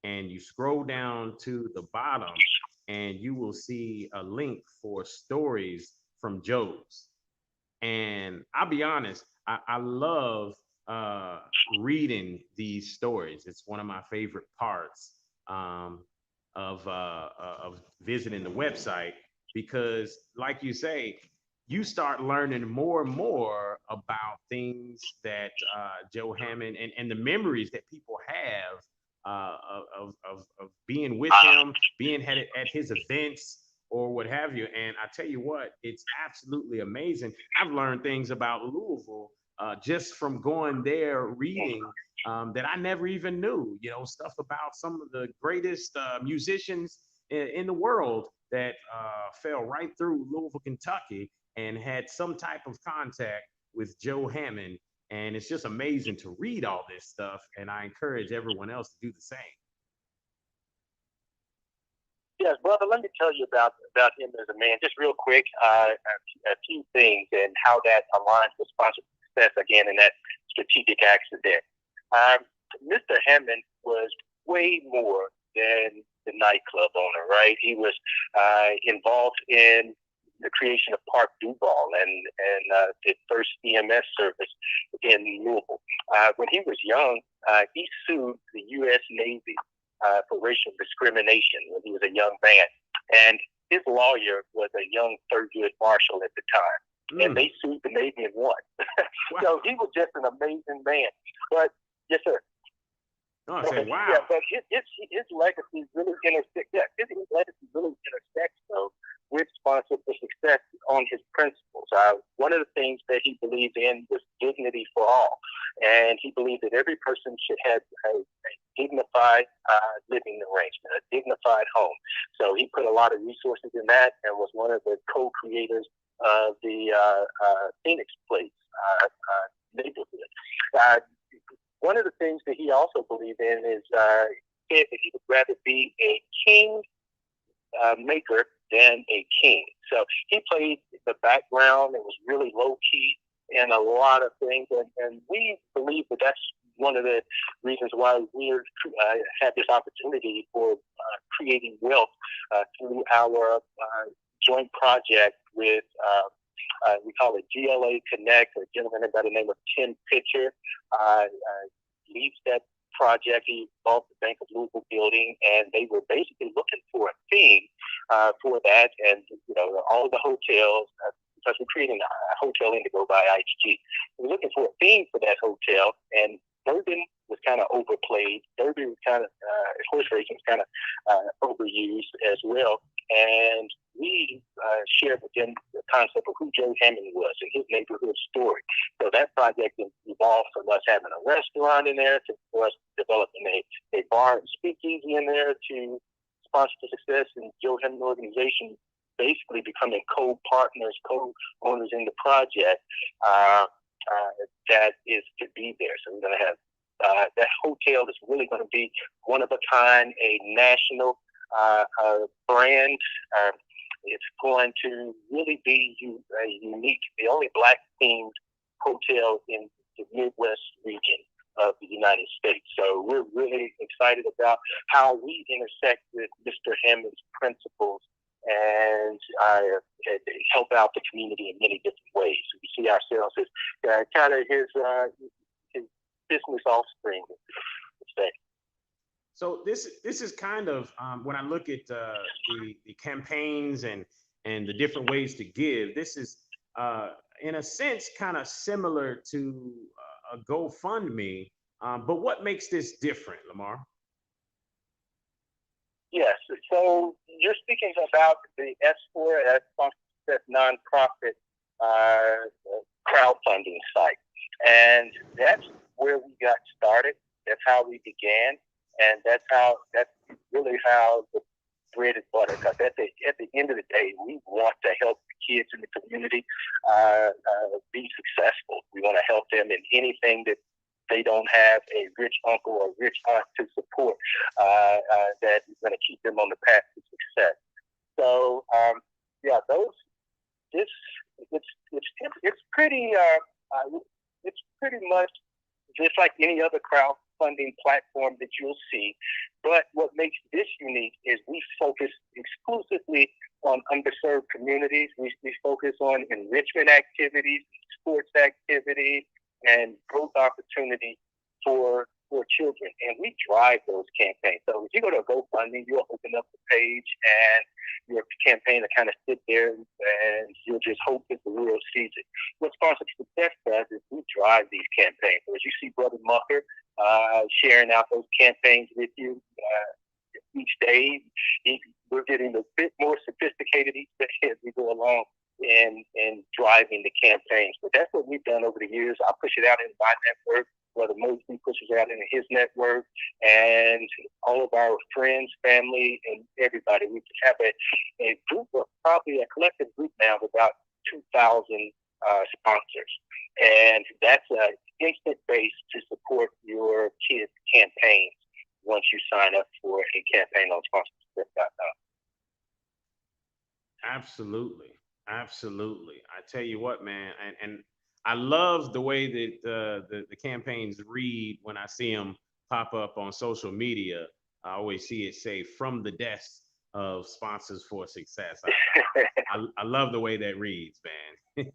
Speaker 1: and you scroll down to the bottom and you will see a link for stories from Joe's. And I'll be honest, I love reading these stories. It's one of my favorite parts of visiting the website because, like you say, you start learning more and more about things that Joe Hammond and the memories that people have of being with him, being at his events or what have you. And I tell you what, it's absolutely amazing. I've learned things about Louisville just from going there, reading that I never even knew, you know, stuff about some of the greatest musicians in the world that fell right through Louisville, Kentucky, and had some type of contact with Joe Hammond. And it's just amazing to read all this stuff. And I encourage everyone else to do the same.
Speaker 3: Yes, brother, let me tell you about him as a man, just real quick, a few things and how that aligns with sponsor success again in that strategic accident. Mr. Hammond was way more than the nightclub owner, right? He was involved in the creation of Park Duval and the first EMS service in Louisville. When he was young, he sued the U.S. Navy for racial discrimination when he was a young man. And his lawyer was a young Thurgood Marshall at the time. And they sued the Navy and won. Wow. So he was just an amazing man. But, yes, sir.
Speaker 1: Oh, I said, wow.
Speaker 3: Yeah, but his legacy really intersects. Yeah, his legacy really intersects though with Sponsor for Success on his principles. One of the things that he believed in was dignity for all, and he believed that every person should have a dignified living arrangement, a dignified home. So he put a lot of resources in that, and was one of the co-creators of the Phoenix Place neighborhood. One of the things that he also believed in is said that he would rather be a king maker than a king. So he played the background and was really low key in a lot of things, and we believe that that's one of the reasons why we had this opportunity for creating wealth through our joint project with we call it GLA Connect, a gentleman by the name of Ken Pitcher. Leads that project. He bought the Bank of Louisville building, and they were basically looking for a theme for that. And, you know, all the hotels, because we're creating a hotel Indigo by IHG. We're looking for a theme for that hotel, and Bourbon was kind of overplayed. Derby was kind of, horse racing was kind of overused as well. And we shared with them the concept of who Joe Hammond was and his neighborhood story. So that project evolved from us having a restaurant in there to us developing a bar and speakeasy in there to Sponsor for Success and Joe Hammond Organization basically becoming co-partners, co-owners in the project that is to be there. So we're going to have that hotel is really going to be one of a kind, a national brand. It's going to really be unique, the only Black themed hotel in the Midwest region of the United States. So we're really excited about how we intersect with Mr. Hammond's principles and help out the community in many different ways. We see ourselves as kind of his business offspring.
Speaker 1: So this is kind of when I look at the campaigns and the different ways to give. This is in a sense kind of similar to a GoFundMe, but what makes this different, Lamar?
Speaker 3: Yes. So you're speaking about the S4 as nonprofit crowdfunding site. And that's where we got started. That's how we began. And that's really how the bread and butter. Because at the end of the day, we want to help the kids in the community be successful. We want to help them in anything that they don't have a rich uncle or rich aunt to support that is going to keep them on the path to success. So yeah, it's pretty much just like any other crowdfunding platform that you'll see. But what makes this unique is we focus exclusively on underserved communities. We focus on enrichment activities, sports activities, and growth opportunities for children. And we drive those campaigns. So if you go to GoFundMe, you'll open up the page and your campaign will kind of sit there and you'll just hope that the world sees it. What Sponsor Success does is we drive these campaigns. So as you see Brother Mucker sharing out those campaigns with you each day, we're getting a bit more sophisticated each day as we go along in driving the campaigns. But that's what we've done over the years. I push it out in my network. Brother Mosley pushes out in his network, and all of our friends, family, and everybody. We have a group of probably a collective group now of about 2,000 sponsors, and that's an instant base to support your kids' campaigns once you sign up for a campaign on sponsorship.com.
Speaker 1: Absolutely. I tell you what, man, and I love the way that the campaigns read when I see them pop up on social media. I always see it say "from the desk of Sponsors for Success." I love the way that reads, man.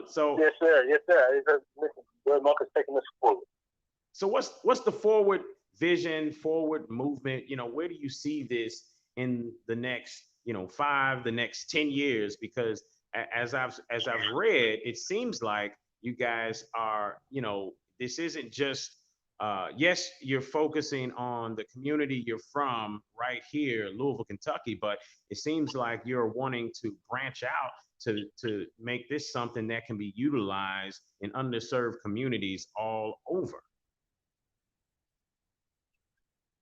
Speaker 1: So
Speaker 3: yes, sir. Listen, Marcus taking this forward.
Speaker 1: So what's the forward vision, forward movement? Where do you see this in the next 5, the next 10 years? Because as I've read, it seems like you guys are, this isn't just, yes, you're focusing on the community you're from right here, Louisville, Kentucky, but it seems like you're wanting to branch out to make this something that can be utilized in underserved communities all over.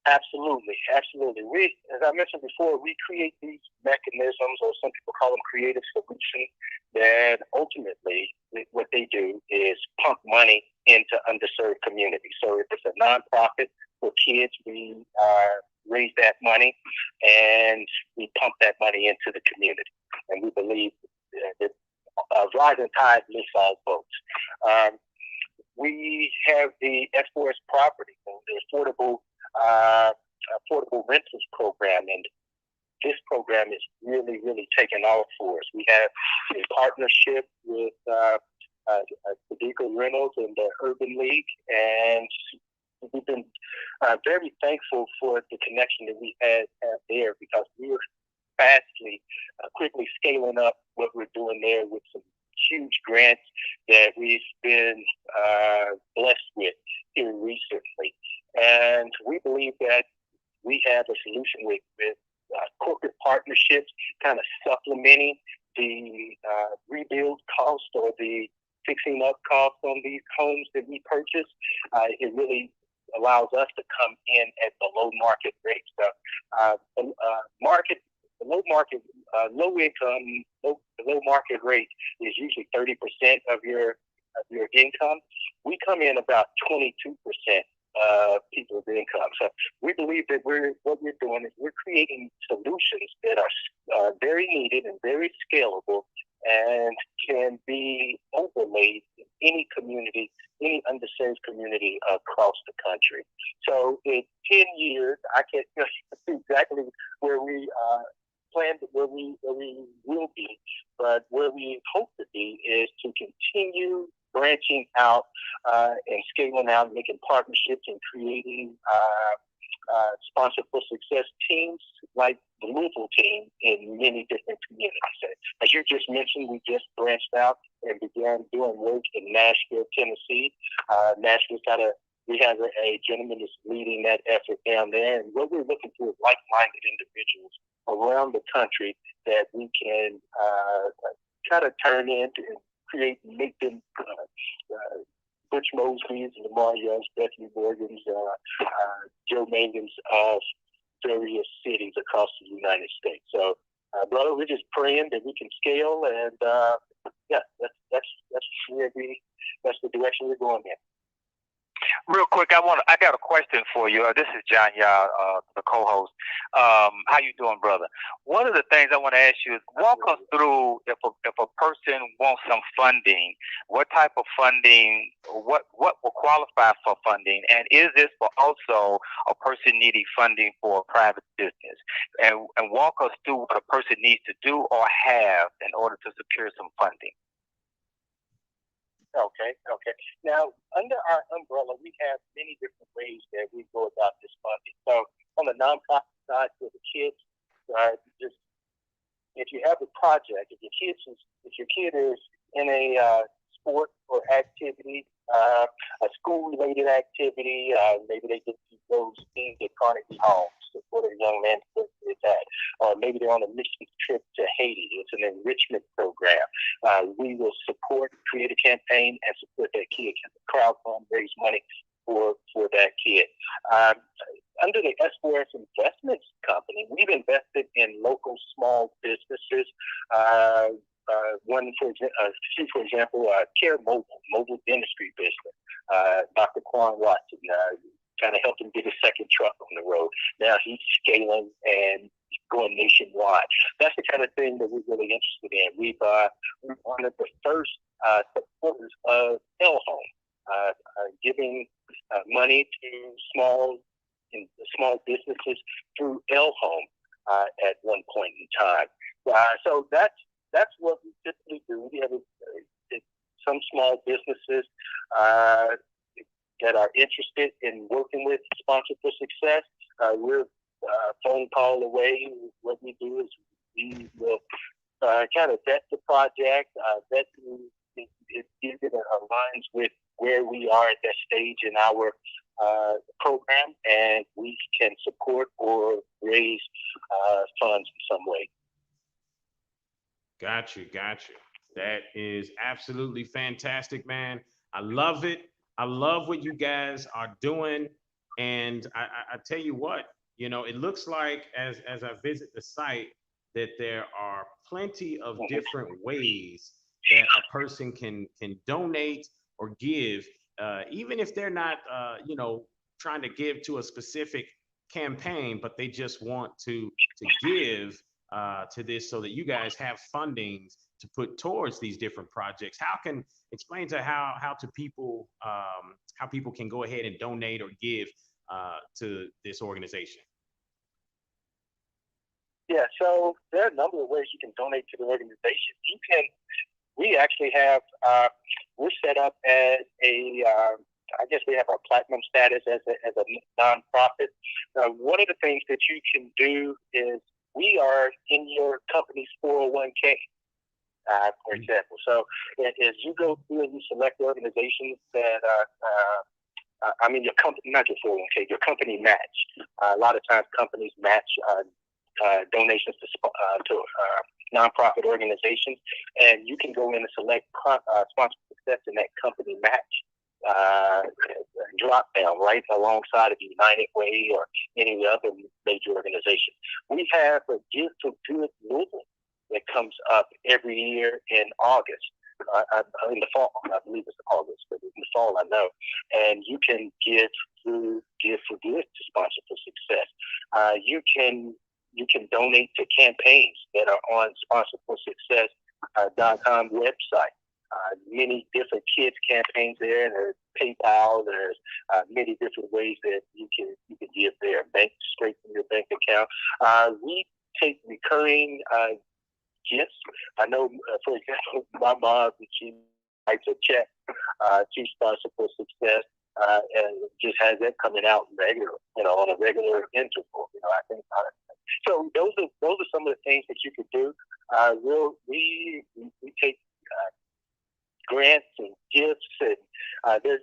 Speaker 3: Absolutely. We, as I mentioned before, we create these mechanisms, or some people call them creative solutions, that ultimately what they do is pump money into underserved communities. So if it's a nonprofit for kids, we raise that money and we pump that money into the community. And we believe that rising tide lifts all boats. We have the S4S property, the affordable rentals program, and this program is really, really taking off for us. We have a partnership with Sadiqa Reynolds and the Urban League, and we've been very thankful for the connection that we have there, because we're quickly scaling up what we're doing there with some huge grants that we've been blessed with here recently. And we believe that we have a solution with corporate partnerships, kind of supplementing the rebuild cost or the fixing up cost on these homes that we purchase. It really allows us to come in at the low market rate. So, low market rate is usually 30% of your income. We come in about 22% of people's income. So we believe that what we're doing is we're creating solutions that are very needed and very scalable, and can be overlaid in any community, any underserved community across the country. So in 10 years, I can't see exactly where we where we will be, but where we hope to be is to continue branching out and scaling out, making partnerships and creating Sponsor for Success teams like the Louisville team in many different communities. As you just mentioned, we just branched out and began doing work in Nashville, Tennessee. We have a gentleman that's leading that effort down there, and what we're looking for is like-minded individuals around the country that we can try to turn into
Speaker 4: create and make them Butch Mosby's, Lamar Young's, Bethany Morgan's, Joe Mangan's of various cities across the United States. So, brother, we're just praying that we can scale, and yeah, that's the direction we're going in.
Speaker 2: Real quick, I got a question for you. This is John Yao, the co-host. How you doing, brother? One of the things I want to ask you is walk us through if a person wants some funding, what type of funding, what will qualify for funding, and is this for also a person needing funding for a private business? And walk us through what a person needs to do or have in order to secure some funding.
Speaker 4: Okay. Now, under our umbrella, we have many different ways that we go about this funding. So, on the nonprofit side, for the kids, just if you have a project, if your kid is in a sport or activity, a school-related activity, maybe they just do those things at Carnegie Hall for a young man to do that, or maybe they're on a mission trip to Haiti. It's an enrichment program. We will support, create a campaign, and support that kid. Crowdfund, raise money for that kid. Under the S4S Investments Company, we've invested in local small businesses. For example, Care Mobile dentistry business. Dr. Quan Watson kind of helped him get a second truck on the road. Now he's scaling and going nationwide. That's the kind of thing that we're really interested in. We're one of the first supporters of L Home, giving money to small businesses through L Home at one point in time. So that's what we typically do. We have some small businesses that are interested in working with Sponsor for Success. We're a phone call away. What we do is we will kind of vet the project, vet if it aligns with where we are at that stage in our program, and we can support or raise funds in some way.
Speaker 1: Got you. That is absolutely fantastic, man. I love it. I love what you guys are doing. And I tell you what, it looks like as I visit the site that there are plenty of different ways that a person can donate or give, even if they're not, trying to give to a specific campaign, but they just want to give to this so that you guys have fundings to put towards these different projects. Explain to how people can go ahead and donate or give to this organization.
Speaker 4: Yeah, so there are a number of ways you can donate to the organization. We actually have, we're set up as I guess we have our platinum status as a nonprofit. One of the things that you can do is we are in your company's 401k, for example. So as you go through and you select organizations that your company, not your 401k, your company match. A lot of times companies match donations to nonprofit organizations, and you can go in and select sponsor success in that company match drop down right alongside of United Way or any other major organization. We have a Give for Good movement that comes up every year in August. In the fall, I believe it's August, but in the fall I know. And you can give through Give for Good to Sponsor for Success. You can donate to campaigns that are on sponsorforsuccess.com website. Many different kids campaigns there. There's PayPal. There's many different ways that you can give there. Bank straight from your bank account. We take recurring gifts. I know, for example, my mom, she writes a check to Sponsor for Success, and just has that coming out regular, on a regular interval. I think. So those are some of the things that you could do. We take grants and gifts, and there's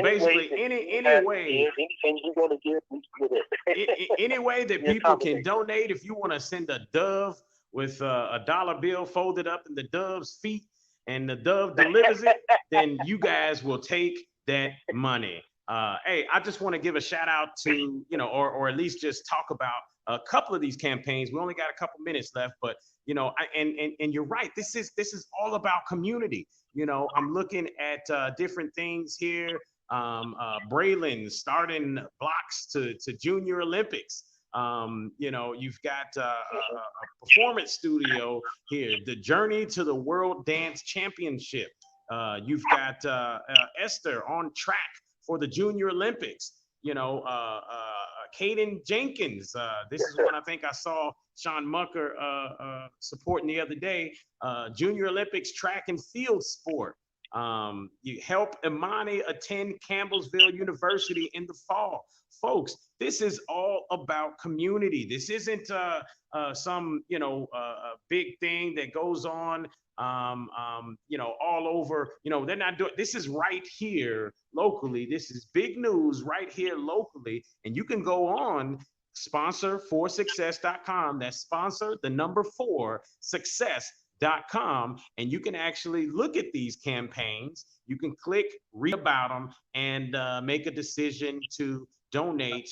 Speaker 1: basically any way,
Speaker 4: anything you want to give, we can give it.
Speaker 1: Any way that people can donate. If you want to send a dove with a dollar bill folded up in the dove's feet, and the dove delivers it, then you guys will take that money. Hey, I just want to give a shout out to, or at least just talk about a couple of these campaigns. We only got a couple minutes left, but and you're right. This is all about community. I'm looking at different things here. Braylon starting blocks to Junior Olympics. You've got a performance studio here, the Journey to the World Dance Championship. You've got Esther on track for the Junior Olympics. Caden Jenkins. This is one I think I saw Sean Mucker supporting the other day. Junior Olympics track and field sport. You help Imani attend Campbellsville University in the fall. Folks, this is all about community. This isn't some big thing that goes on all over. They're not doing. This is right here locally. This is big news right here locally, and you can go on sponsor4success.com. That's sponsor the number 4 success.com, and you can actually look at these campaigns. You can click, read about them, and make a decision to donate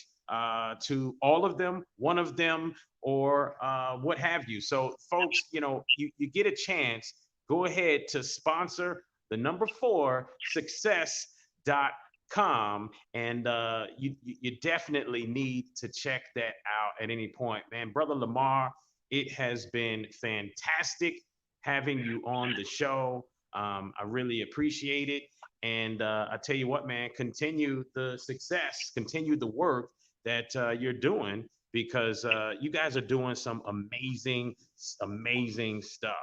Speaker 1: to all of them, one of them, or what have you. So folks, you get a chance, go ahead to sponsor the number 4 success.com, and you definitely need to check that out at any point. Man, Brother Lamar, it has been fantastic having you on the show. I really appreciate it. And I tell you what, man, continue the success, continue the work that you're doing, because you guys are doing some amazing stuff.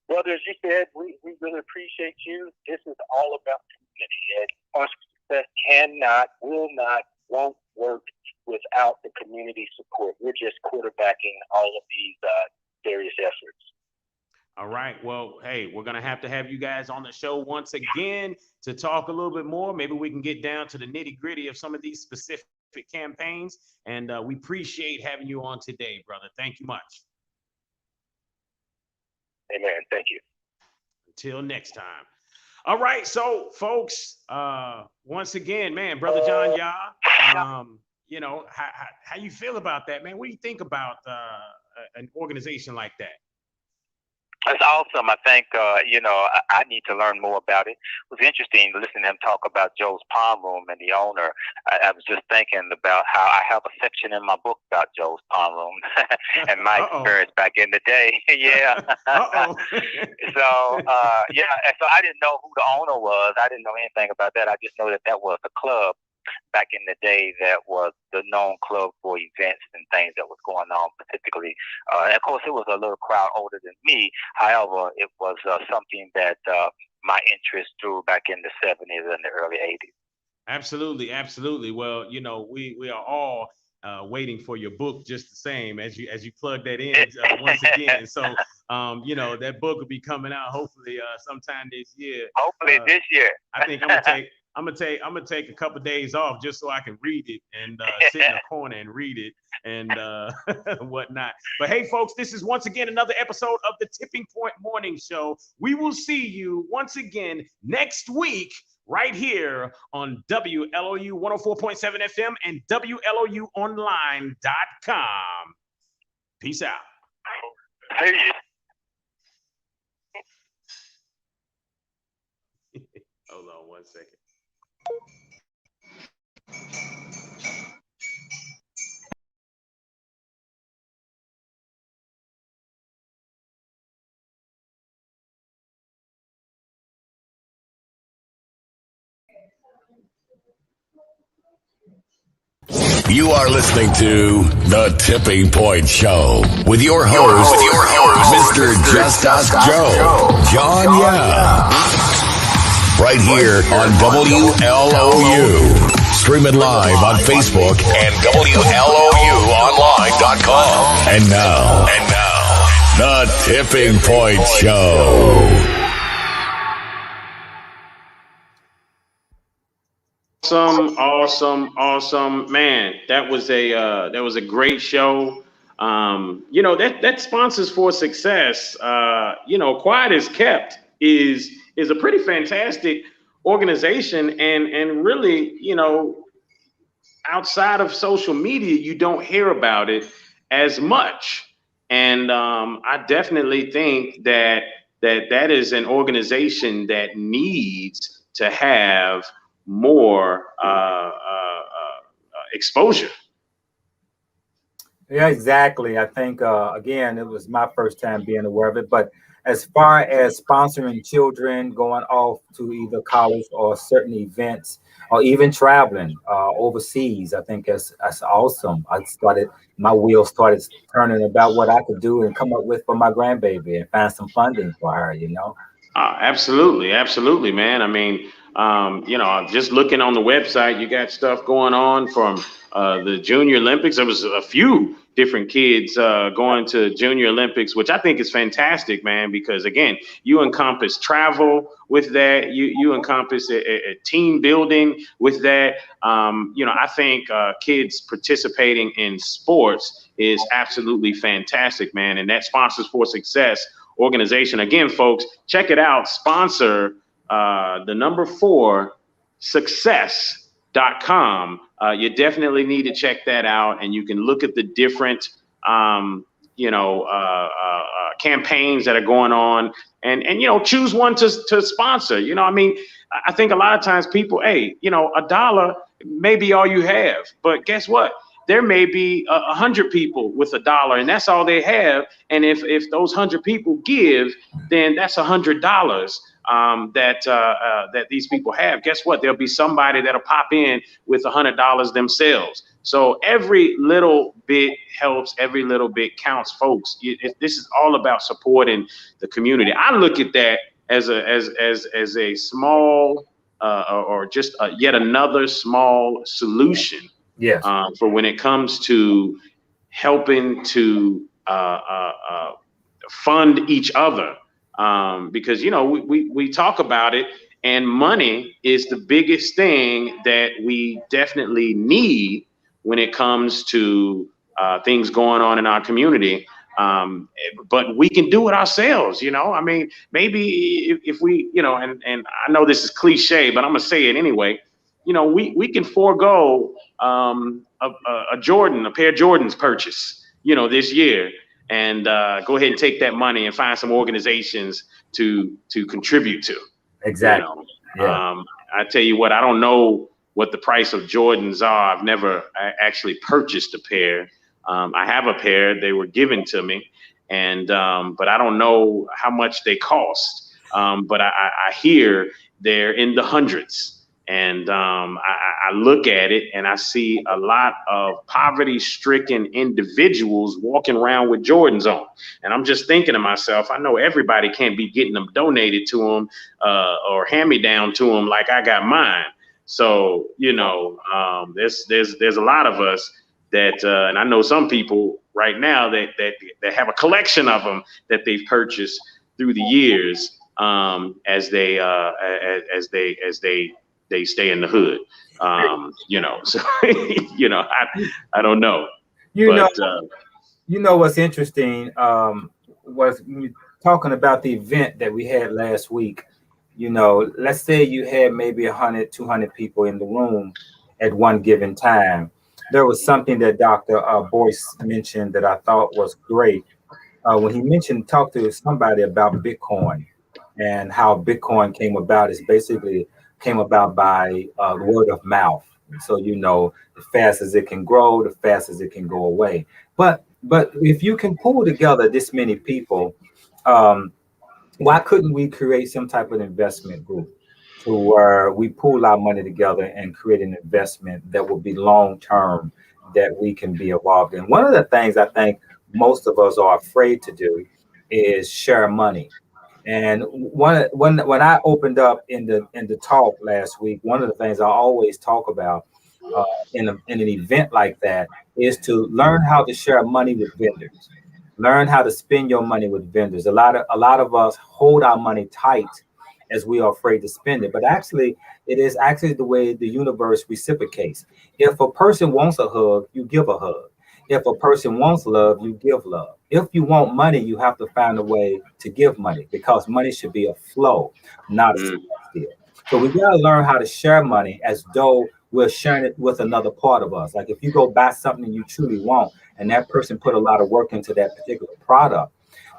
Speaker 4: Brother, as you said, we really appreciate you. This is all about community. And Sponsor Success cannot, will not, won't work without the community support. We're just quarterbacking all of these various efforts.
Speaker 1: All right. Well, hey, we're going to have you guys on the show once again to talk a little bit more. Maybe we can get down to the nitty gritty of some of these specific campaigns. And we appreciate having you on today, brother. Thank you much.
Speaker 4: Amen. Thank you.
Speaker 1: Until next time. All right. So, folks, once again, man, Brother John Yah, how you feel about that, man? What do you think about an organization like that?
Speaker 2: That's awesome. I think, I need to learn more about it. It was interesting listening to him talk about Joe's Palm Room and the owner. I was just thinking about how I have a section in my book about Joe's Palm Room and my experience back in the day. Yeah. So, and so I didn't know who the owner was. I didn't know anything about that. I just know that was a club back in the day that was the known club for events and things that was going on, particularly. And of course, it was a little crowd older than me. However, it was something that my interest drew back in the 70s and the early 80s.
Speaker 1: Absolutely, absolutely. Well, we are all waiting for your book just the same as you plug that in once again. So, that book will be coming out hopefully sometime this year.
Speaker 2: Hopefully this year.
Speaker 1: I think I'm gonna take a couple of days off just so I can read it and sit in a corner and read it and whatnot. But hey, folks, this is once again another episode of the Tipping Point Morning Show. We will see you once again next week right here on WLOU 104.7 FM and WLOUonline.com. Peace out.
Speaker 2: Hey.
Speaker 1: Hold on one second.
Speaker 5: You are listening to The Tipping Point Show with your host, Mr. Just Ask Joe, John Yah. Right here on WLOU. Stream it live on Facebook and WLOUonline.com. And now, The Tipping Point Show.
Speaker 1: Awesome, man. That was a great show. That Sponsors for Success, Quiet as Kept is a pretty fantastic organization, and really, outside of social media, you don't hear about it as much. And I definitely think that is an organization that needs to have more exposure.
Speaker 6: Yeah, exactly. I think, again, it was my first time being aware of it. But as far as sponsoring children going off to either college or certain events, or even traveling overseas, I think that's awesome. My wheels started turning about what I could do and come up with for my grandbaby and find some funding for her,
Speaker 1: Absolutely, man. I mean, just looking on the website, you got stuff going on from the Junior Olympics. There was a few different kids going to Junior Olympics, which I think is fantastic, man, because again, you encompass travel with that. You encompass a team building with that. I think kids participating in sports is absolutely fantastic, man. And that Sponsors for Success organization, again, folks, check it out. Sponsor the number 4 success.com. You definitely need to check that out, and you can look at the different campaigns that are going on, and choose one to sponsor. I think a lot of times people, $1 may be all you have, but guess what? There may be 100 people with $1, and that's all they have. And if those 100 people give, then that's $100 that these people have. Guess what? There'll be somebody that'll pop in with $100 themselves. So every little bit helps. Every little bit counts, folks. This is all about supporting the community. I look at that as a small or just yet another small solution.
Speaker 6: Yes.
Speaker 1: For when it comes to helping to fund each other, because we talk about it, and money is the biggest thing that we definitely need when it comes to things going on in our community. But we can do it ourselves, maybe if we, and I know this is cliche, but I'm gonna say it anyway. We can forego a pair of Jordans purchase, this year, and go ahead and take that money and find some organizations to contribute to.
Speaker 6: Exactly. Yeah.
Speaker 1: I tell you what, I don't know what the price of Jordans are. I've never actually purchased a pair. I have a pair. They were given to me, and but I don't know how much they cost. But I hear they're in the hundreds. And I look at it and I see a lot of poverty-stricken individuals walking around with Jordans on. And I'm just thinking to myself, I know everybody can't be getting them donated to them or hand-me-down to them like I got mine. So, there's a lot of us that, and I know some people right now that have a collection of them that they've purchased through the years as they stay in the hood, so, I don't know.
Speaker 6: What's interesting was talking about the event that we had last week. Let's say you had maybe 100, 200 people in the room at one given time. There was something that Dr. Boyce mentioned that I thought was great. When he talked to somebody about Bitcoin and how Bitcoin came about, is basically came about by word of mouth. So, the fast as it can grow, the fast as it can go away. But if you can pull together this many people, why couldn't we create some type of investment group to where we pool our money together and create an investment that will be long-term, that we can be involved in? One of the things I think most of us are afraid to do is share money. And when I opened up in the talk last week, one of the things I always talk about in an event like that is to learn how to share money with vendors, learn how to spend your money with vendors. A lot of us hold our money tight as we are afraid to spend it, but actually it is actually the way the universe reciprocates. If a person wants a hug, you give a hug. If a person wants love, you give love. If you want money, you have to find a way to give money, because money should be a flow, not a standstill. So we got to learn how to share money as though we're sharing it with another part of us. Like if you go buy something you truly want, and that person put a lot of work into that particular product,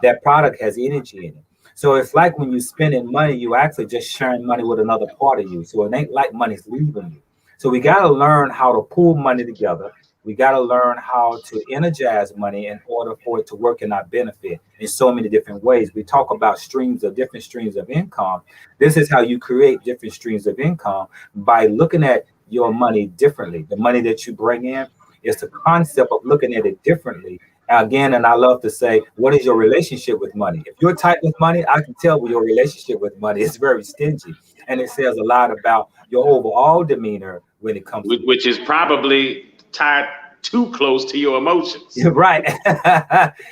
Speaker 6: that product has energy in it. So it's like when you're spending money, you actually just sharing money with another part of you. So it ain't like money's leaving you. So we got to learn how to pull money together. We got to learn how to energize money in order for it to work in our benefit in so many different ways. We talk about different streams of income. This is how you create different streams of income, by looking at your money differently. The money that you bring in is the concept of looking at it differently. Again, and I love to say, what is your relationship with money? If you're tight with money, I can tell your relationship with money is very stingy. And it says a lot about your overall demeanor when it comes to
Speaker 1: which is probably tied too close to your emotions.
Speaker 6: Right.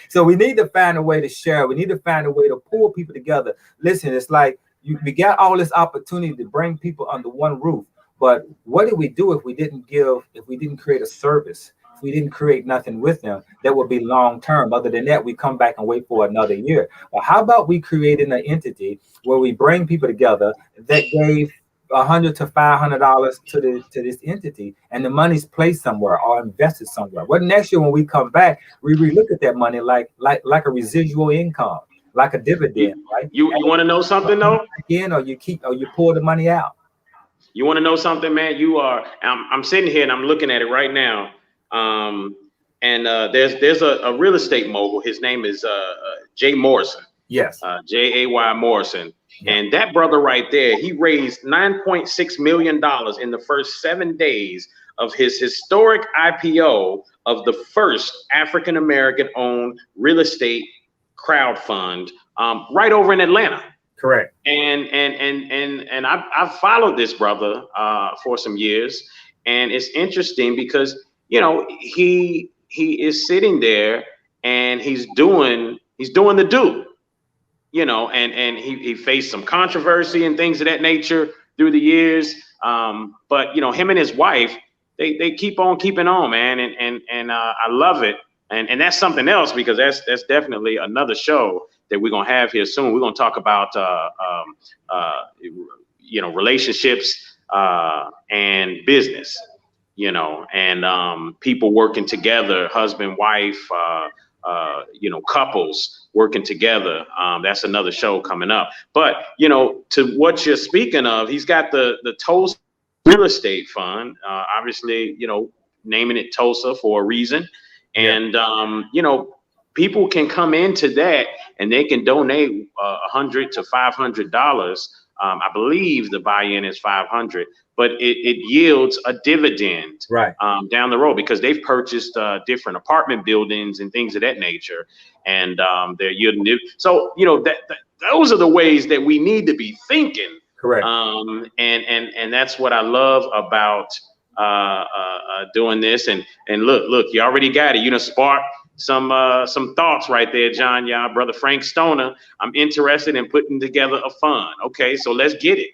Speaker 6: So we need to find a way to share. We need to find a way to pull people together. Listen, it's like we got all this opportunity to bring people under one roof. But what did we do if we didn't create a service? If we didn't create nothing with them that would be long term? Other than that, we come back and wait for another year. Well, how about we creating an entity where we bring people together that gave $100 to $500 to this entity, and the money's placed somewhere or invested somewhere? Well, next year when we come back, we relook at that money like a residual income, like a dividend, right?
Speaker 1: You want to know something though?
Speaker 6: Again, or you pull the money out.
Speaker 1: You want to know something, man? I'm sitting here and I'm looking at it right now. There's a real estate mogul. His name is Jay Morrison.
Speaker 6: Yes.
Speaker 1: Jay Morrison. Yeah. And that brother right there, he raised $9.6 million in the first 7 days of his historic IPO of the first African-American owned real estate crowd fund, right over in Atlanta.
Speaker 6: Correct.
Speaker 1: And I've followed this brother for some years, and it's interesting because he is sitting there and he's doing the do, and he faced some controversy and things of that nature through the years. But him and his wife, they keep on keeping on, man, and I love it. And that's something else, because that's definitely another show that we're gonna have here soon. We're gonna talk about relationships and business, and people working together, husband, wife, couples working together. That's another show coming up. But to what you're speaking of, he's got the Tulsa Real Estate Fund, obviously, naming it Tulsa for a reason. And people can come into that and they can donate $100 to $500. I believe the buy-in is $500, but it yields a dividend
Speaker 6: right
Speaker 1: down the road, because they've purchased different apartment buildings and things of that nature, and they're yielding. So those are the ways that we need to be thinking.
Speaker 6: Correct.
Speaker 1: And that's what I love about doing this. And look, you already got it. Spark some thoughts right there, John. Yeah, brother Frank Stoner. I'm interested in putting together a fund. Okay, so let's get it.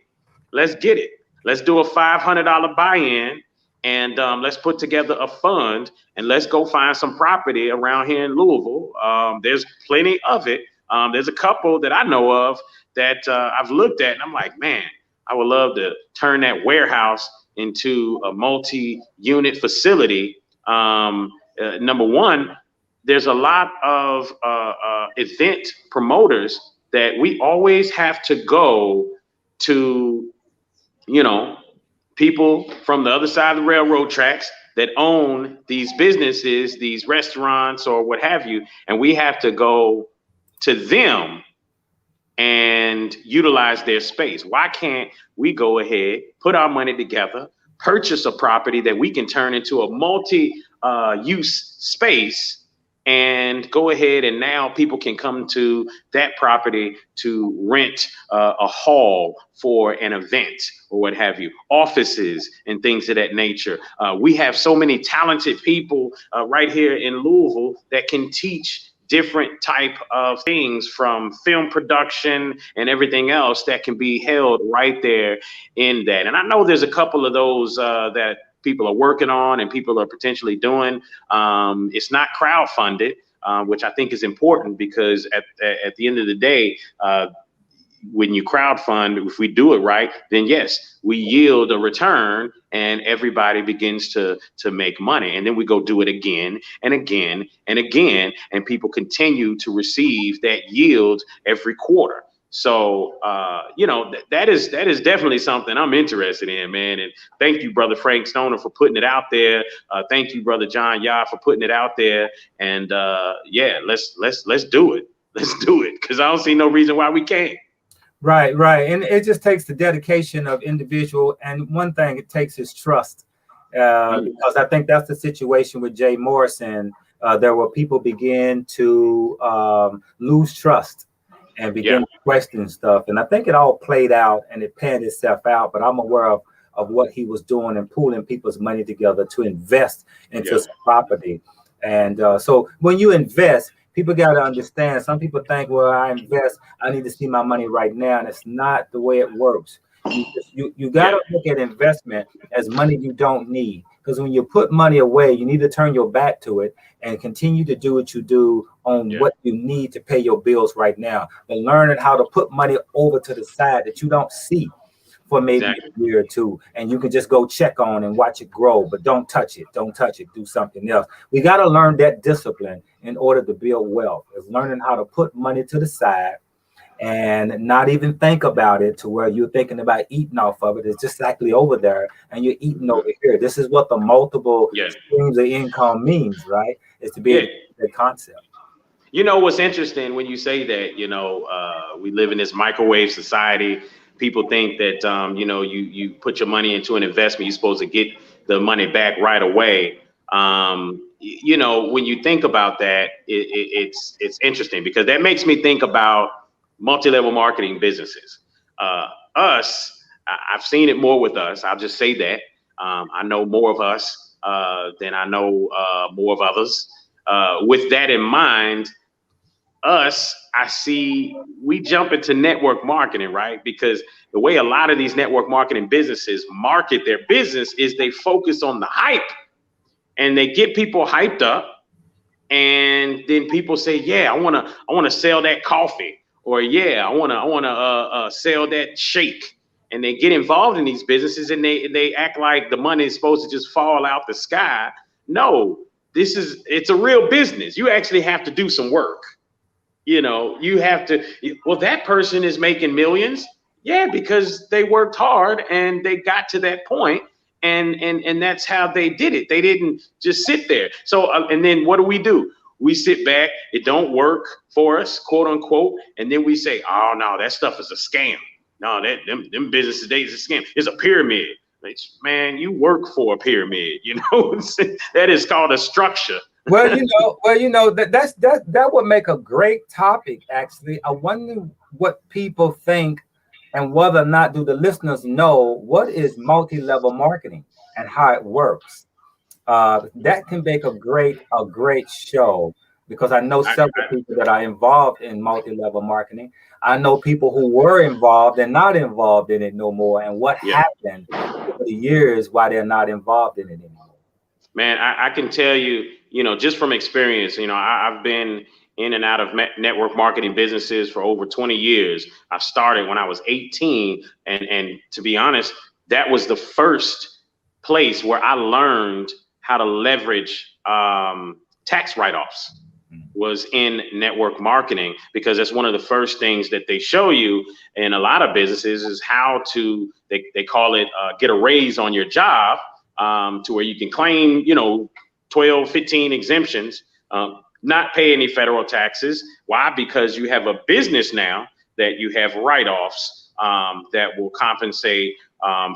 Speaker 1: Let's do a $500 buy-in, and let's put together a fund, and let's go find some property around here in Louisville. There's plenty of it. There's a couple that I know of that I've looked at, and I'm like, man, I would love to turn that warehouse into a multi-unit facility. Number one, there's a lot of event promoters that we always have to go to, people from the other side of the railroad tracks that own these businesses, these restaurants or what have you, and we have to go to them and utilize their space. Why can't we go ahead, put our money together, purchase a property that we can turn into a multi-use space, and go ahead and now people can come to that property to rent a hall for an event or what have you, offices and things of that nature. We have so many talented people right here in Louisville that can teach different type of things, from film production and everything else that can be held right there in that. And I know there's a couple of those that people are working on and people are potentially doing. It's not crowdfunded, which I think is important, because at the end of the day, when you crowdfund, if we do it right, then yes, we yield a return and everybody begins to make money. And then we go do it again and again and again, and people continue to receive that yield every quarter. So, that is definitely something I'm interested in, man. And thank you, brother Frank Stoner, for putting it out there. Thank you, brother John Yah, for putting it out there. And let's do it. Let's do it, because I don't see no reason why we can't.
Speaker 6: Right. And it just takes the dedication of individual. And one thing it takes is trust, because I think that's the situation with Jay Morrison. There were people begin to lose trust and begin to question stuff. And I think it all played out and it panned itself out. But I'm aware of what he was doing and pooling people's money together to invest into some property. And so when you invest, people got to understand, some people think, well, I invest, I need to see my money right now. And it's not the way it works. You got to look at investment as money you don't need. Because when you put money away, you need to turn your back to it and continue to do what you do on what you need to pay your bills right now. But learning how to put money over to the side that you don't see for maybe a year or two, and you can just go check on and watch it grow, but don't touch it. Do something else. We got to learn that discipline in order to build wealth. Is learning how to put money to the side and not even think about it to where you're thinking about eating off of it. It's just exactly over there and you're eating over here. This is what the multiple streams of income means, right? It's to be the concept.
Speaker 1: You know, what's interesting when you say that, we live in this microwave society. People think that, you put your money into an investment, you're supposed to get the money back right away. When you think about that, it's interesting, because that makes me think about multi-level marketing businesses. I've seen it more with us. I'll just say that. I know more of us than I know more of others. With that in mind, I see we jump into network marketing, right? Because the way a lot of these network marketing businesses market their business is they focus on the hype, and they get people hyped up, and then people say, I want to sell that coffee, or I want to sell that shake. And they get involved in these businesses, and they act like the money is supposed to just fall out the sky. No, it's a real business. You actually have to do some work. You have to, that person is making millions. Yeah, because they worked hard and they got to that point, and that's how they did it. They didn't just sit there. So, and then what do? We sit back, it don't work for us, quote unquote. And then we say, oh no, that stuff is a scam. No, them businesses, it's a scam. It's a pyramid. Man, you work for a pyramid, that is called a structure.
Speaker 6: That would make a great topic, actually. I wonder what people think and whether or not do the listeners know what is multi-level marketing and how it works. That can make a great show, because I know several people that are involved in multi-level marketing. I know people who were involved and not involved in it no more, and what happened over the years why they're not involved in it anymore.
Speaker 1: Man, I can tell you, just from experience, I've been in and out of network marketing businesses for over 20 years. I started when I was 18. And to be honest, that was the first place where I learned how to leverage tax write-offs, was in network marketing, because that's one of the first things that they show you in a lot of businesses is how to, they call it get a raise on your job, to where you can claim, 12, 15 exemptions, not pay any federal taxes. Why? Because you have a business now that you have write-offs that will compensate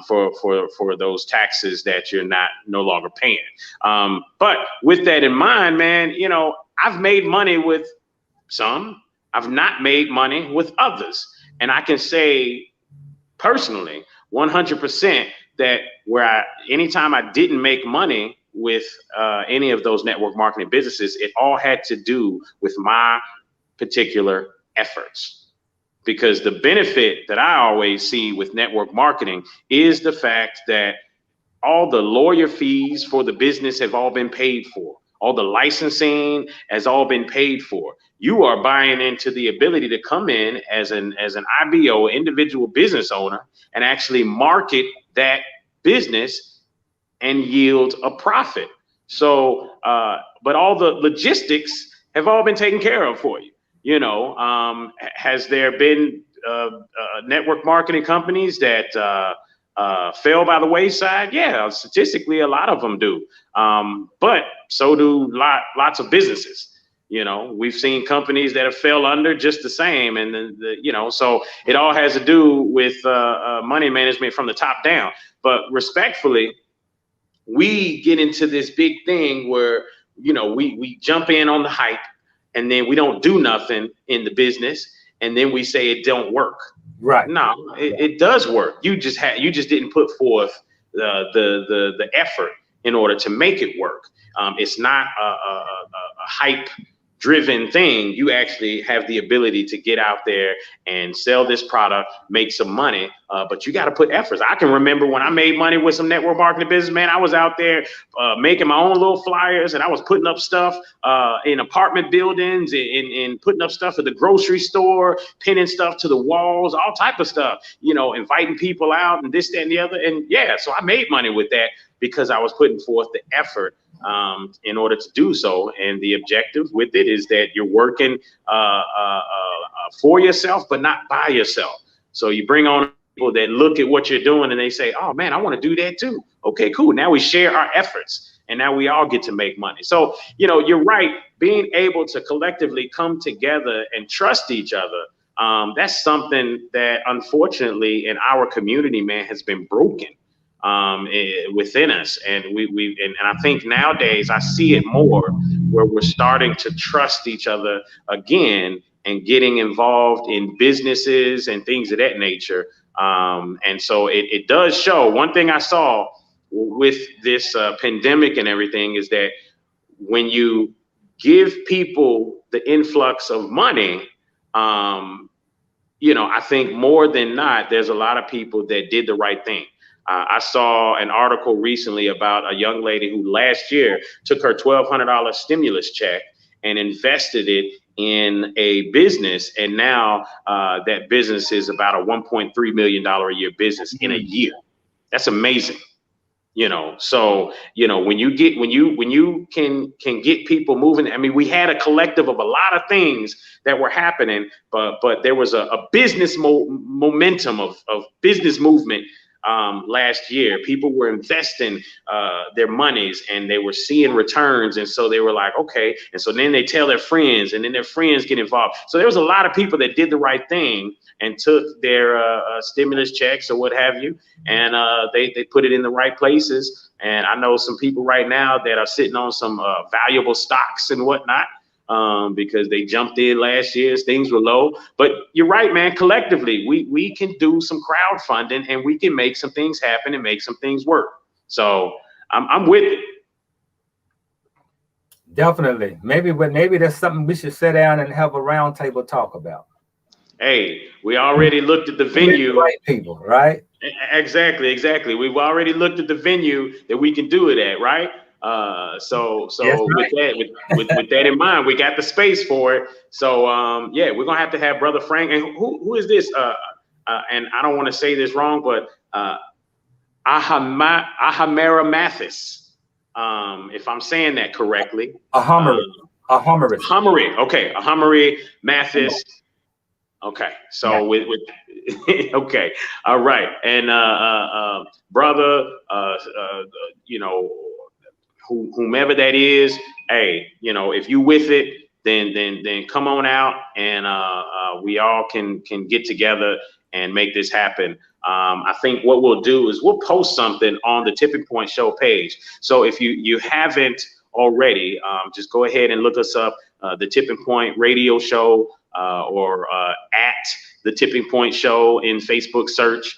Speaker 1: for those taxes that you're no longer paying. But with that in mind, man, I've made money with some, I've not made money with others. And I can say personally, 100%, that anytime I didn't make money with any of those network marketing businesses, it all had to do with my particular efforts. Because the benefit that I always see with network marketing is the fact that all the lawyer fees for the business have all been paid for. All the licensing has all been paid for. You are buying into the ability to come in as an IBO, individual business owner, and actually market that business and yield a profit. So, but all the logistics have all been taken care of for you. You know, has there been network marketing companies that fell by the wayside? Yeah, statistically, a lot of them do. But so do lots of businesses. You know, we've seen companies that have fell under just the same. And you know, so it all has to do with money management from the top down. But respectfully, we get into this big thing where, you know, we jump in on the hype, and then we don't do nothing in the business, and then we say it don't work.
Speaker 6: Right.
Speaker 1: No, it does work. You just didn't put forth the effort in order to make it work. It's not a hype driven thing. You actually have the ability to get out there and sell this product, make some money, but you got to put efforts. I can remember when I made money with some network marketing business, man, I was out there making my own little flyers, and I was putting up stuff in apartment buildings and putting up stuff at the grocery store, pinning stuff to the walls, all type of stuff, you know, inviting people out and this, that, and the other. And yeah, so I made money with that because I was putting forth the effort in order to do so. And the objective with it is that you're working for yourself, but not by yourself. So you bring on people that look at what you're doing and they say, oh man, I want to do that too. Okay, cool. Now we share our efforts, and now we all get to make money. So, you know, you're right. Being able to collectively come together and trust each other, that's something that unfortunately in our community, man, has been broken within us. And and I think nowadays I see it more where we're starting to trust each other again and getting involved in businesses and things of that nature. And so it does show. One thing I saw with this pandemic and everything is that when you give people the influx of money, you know, I think more than not, there's a lot of people that did the right thing. I saw an article recently about a young lady who last year took her $1,200 stimulus check and invested it in a business. And now that business is about a $1.3 million a year business in a year. That's amazing. You know, so, you know, when you can get people moving. I mean, we had a collective of a lot of things that were happening, but there was a business momentum of business movement. Last year, people were investing their monies and they were seeing returns. And so they were like, okay. And so then they tell their friends, and then their friends get involved. So there was a lot of people that did the right thing and took their stimulus checks or what have you. And they put it in the right places. And I know some people right now that are sitting on some valuable stocks and whatnot. Because they jumped in last year as things were low. But you're right, man. Collectively, we can do some crowdfunding and we can make some things happen and make some things work. So I'm with it.
Speaker 6: Definitely. Maybe that's something we should sit down and have a roundtable talk about.
Speaker 1: Hey, we already looked at the venue.
Speaker 6: Right people, right?
Speaker 1: Exactly. We've already looked at the venue that we can do it at, right? So yes, right. with that in mind, we got the space for it. So yeah, we're gonna have to have Brother Frank. And who is this? And I don't want to say this wrong, but Ahamera Mathis. If I'm saying that correctly.
Speaker 6: Ahamari.
Speaker 1: Okay, Ahamari Mathis. Okay, so yeah. with okay, all right, and brother, you know, whomever that is, hey, you know, if you with it, then come on out, and we all can get together and make this happen. I think what we'll do is we'll post something on the Tipping Point Show page. So if you haven't already, just go ahead and look us up, the Tipping Point Radio Show, or at the Tipping Point Show in Facebook search.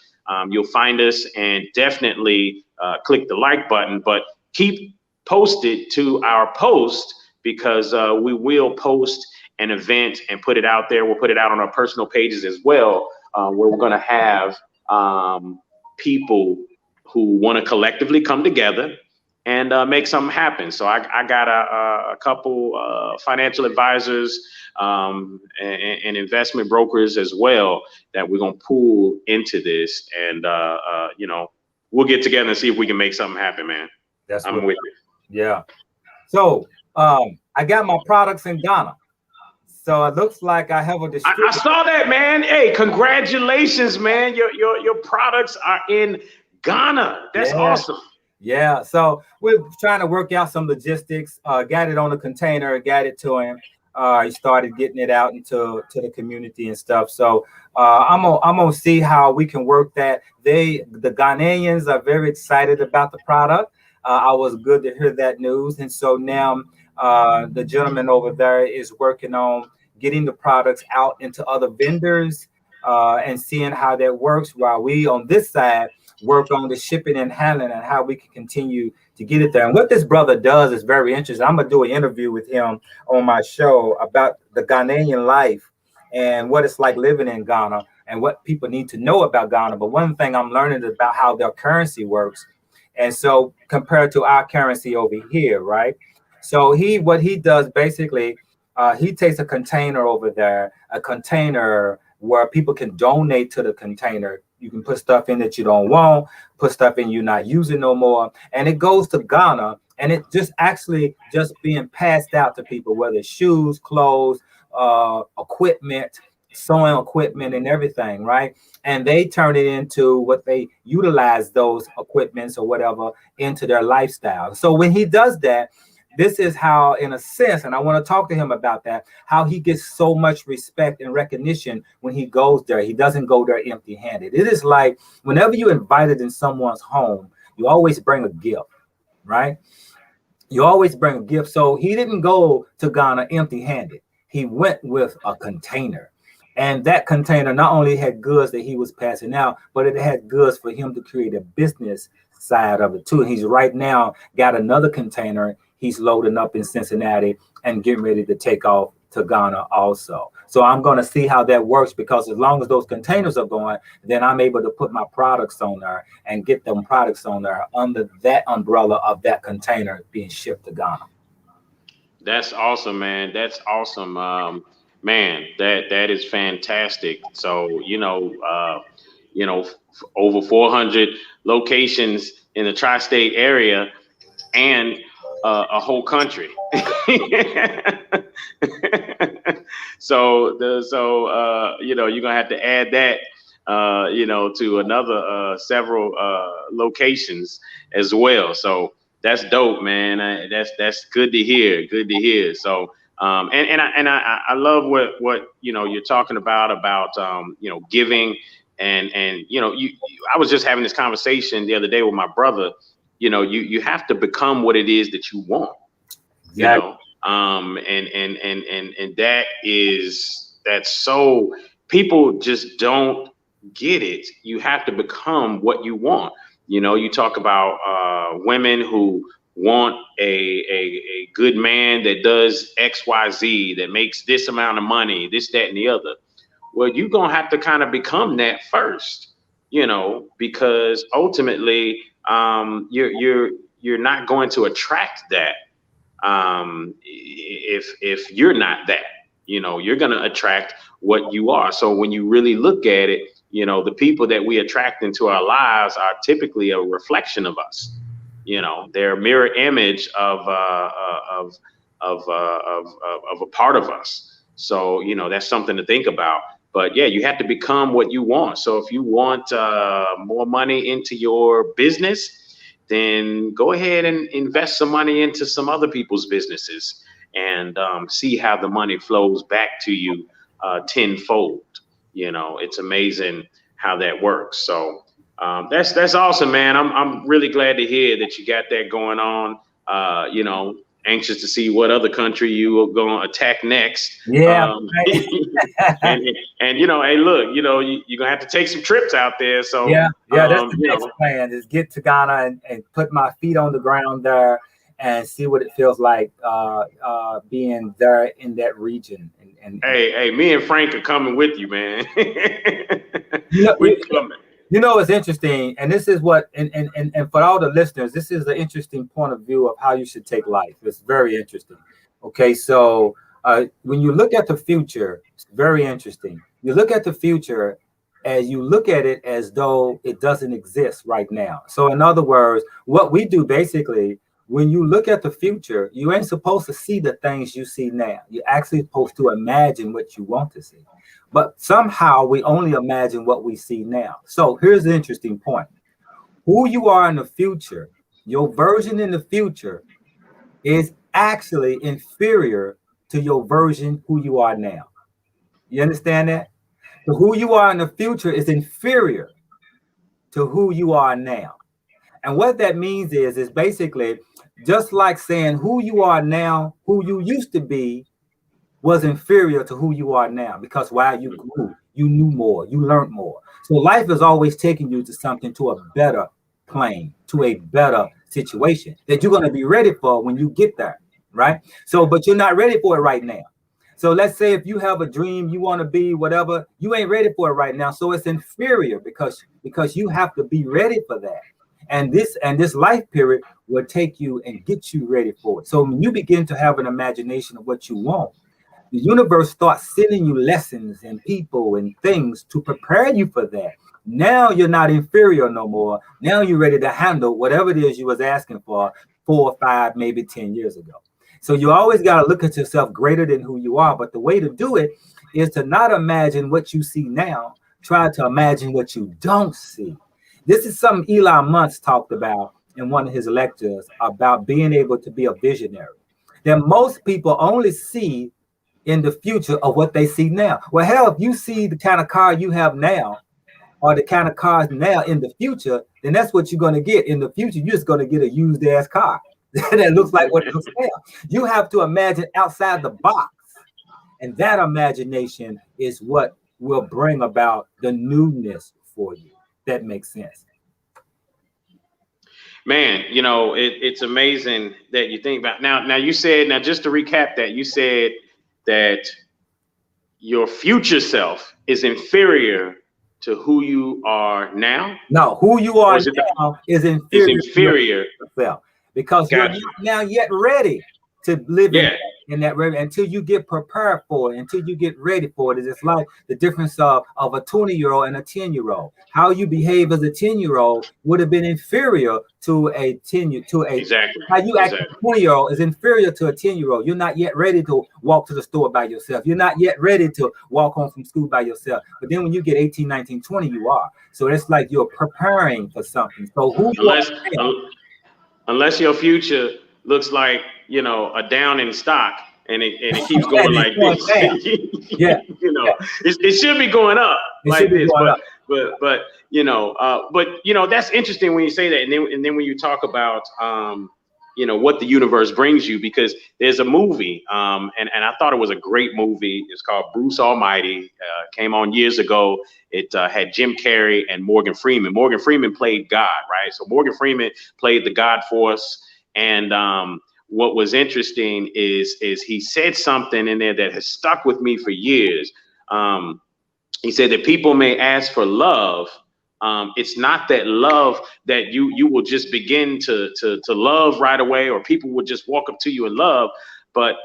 Speaker 1: You'll find us, and definitely click the like button, but keep posted to our post, because we will post an event and put it out there. We'll put it out on our personal pages as well, where we're going to have people who want to collectively come together and make something happen. So I got a couple financial advisors and investment brokers as well that we're gonna pull into this, and we'll get together and see if we can make something happen, man. I'm with you.
Speaker 6: Yeah. So I got my products in Ghana. So it looks like I have a distributor.
Speaker 1: I saw that, man. Hey, congratulations, man. Your products are in Ghana. That's awesome.
Speaker 6: Yeah. So we're trying to work out some logistics. Got it on a container, got it to him. He started getting it out into the community and stuff. So I'm gonna see how we can work that. The Ghanaians are very excited about the product. I was good to hear that news, and so now the gentleman over there is working on getting the products out into other vendors and seeing how that works, while we on this side work on the shipping and handling and how we can continue to get it there. And what this brother does is very interesting. I'm gonna do an interview with him on my show about the Ghanaian life and what it's like living in Ghana and what people need to know about Ghana. But one thing I'm learning is about how their currency works. And so compared to our currency over here, right? So what he does basically, he takes a container over there, a container where people can donate to the container. You can put stuff in that you don't want, put stuff in you're not using no more. And it goes to Ghana, and it just being passed out to people, whether it's shoes, clothes, equipment, sewing equipment and everything, right? And they turn it into what they utilize those equipments or whatever into their lifestyle. So when he does that, this is how, in a sense, and I want to talk to him about that, how he gets so much respect and recognition when he goes there. He doesn't go there empty-handed. It is like whenever you're invited in someone's home, you always bring a gift, right? You always bring a gift. So he didn't go to Ghana empty-handed. He went with a container. And that container not only had goods that he was passing out, but it had goods for him to create a business side of it too. And he's right now got another container he's loading up in Cincinnati and getting ready to take off to Ghana also. So I'm going to see how that works, because as long as those containers are going, then I'm able to put my products on there and get them products on there under that umbrella of that container being shipped to Ghana.
Speaker 1: That's awesome, man. That's awesome. Man, that is fantastic. So, over 400 locations in the tri-state area and a whole country. So you're gonna have to add that to another several locations as well. So that's dope, man. That's good to hear. Good to hear. So I love what you're talking about giving and I was just having this conversation the other day with my brother. You have to become what it is that you want.
Speaker 6: Exactly.
Speaker 1: And that's so people just don't get it. You have to become what you want. You talk about women who want a good man that does XYZ, that makes this amount of money, this, that, and the other. Well, you're gonna have to kind of become that first, because ultimately you're not going to attract that if you're not that. You're gonna attract what you are. So when you really look at it, the people that we attract into our lives are typically a reflection of us. They're a mirror image of a part of us. So that's something to think about. But yeah, you have to become what you want. So if you want more money into your business, then go ahead and invest some money into some other people's businesses and see how the money flows back to you tenfold. It's amazing how that works. So that's awesome, man. I'm really glad to hear that you got that going on. Anxious to see what other country you are going to attack next.
Speaker 6: Yeah.
Speaker 1: and hey, look, you're gonna have to take some trips out there. So
Speaker 6: yeah, that's the next plan, is get to Ghana and put my feet on the ground there and see what it feels like being there in that region. And
Speaker 1: hey, me and Frank are coming with you, man.
Speaker 6: We're
Speaker 1: coming.
Speaker 6: You know, it's interesting, and this is what, and for all the listeners, this is an interesting point of view of how you should take life. It's very interesting. Okay, so when you look at the future, it's very interesting. You look at the future as you look at it as though it doesn't exist right now. So in other words, what we do basically, when you look at the future, you ain't supposed to see the things you see now. You're actually supposed to imagine what you want to see. But somehow we only imagine what we see now. So here's the interesting point. Who you are in the future, your version in the future, is actually inferior to your version who you are now. You understand that? So who you are in the future is inferior to who you are now. And what that means is basically just like saying who you are now, who you used to be, was inferior to who you are now, because while you grew, you knew more, you learned more. So life is always taking you to something, to a better plane, to a better situation that you're going to be ready for when you get there, right? So, but you're not ready for it right now. So let's say if you have a dream, you want to be whatever, you ain't ready for it right now. So it's inferior because you have to be ready for that. And this life period will take you and get you ready for it. So when you begin to have an imagination of what you want, the universe starts sending you lessons and people and things to prepare you for that. Now you're not inferior no more. Now you're ready to handle whatever it is you was asking for 4 or 5, maybe 10 years ago. So you always got to look at yourself greater than who you are. But the way to do it is to not imagine what you see now. Try to imagine what you don't see. This is something Elon Musk talked about in one of his lectures about being able to be a visionary. That most people only see in the future of what they see now. Well, hell, if you see the kind of car you have now or the kind of cars now in the future, then that's what you're going to get in the future. You're just going to get a used ass car that looks like what it looks now. You have to imagine outside the box. And that imagination is what will bring about the newness for you. That makes sense.
Speaker 1: Man, you know, it's amazing that you think about now you said, now just to recap that, you said that your future self is inferior to who you are now.
Speaker 6: No, who you are now is inferior.
Speaker 1: Is inferior
Speaker 6: to yourself, because you're not now yet ready to live in that ready until you get prepared for it, until you get ready for it. It's like the difference of a 20-year-old and a 10-year-old. How you behave as a 10-year-old would have been inferior to a 10-year-old.
Speaker 1: Exactly.
Speaker 6: How you act as a 20-year-old is inferior to a 10-year-old. You're not yet ready to walk to the store by yourself. You're not yet ready to walk home from school by yourself. But then when you get 18, 19, 20, you are. So it's like you're preparing for something. So
Speaker 1: unless your future looks like, you know, a down in stock and it keeps going like this.
Speaker 6: Yeah.
Speaker 1: You know, it should be going up like this. But you know, that's interesting when you say that. And then when you talk about you know, what the universe brings you, because there's a movie and I thought it was a great movie. It's called Bruce Almighty. Came on years ago. It had Jim Carrey and Morgan Freeman. Morgan Freeman played God, right? So Morgan Freeman played the God Force. And what was interesting is he said something in there that has stuck with me for years. He said that people may ask for love. It's not that love that you will just begin to love right away, or people will just walk up to you and love, but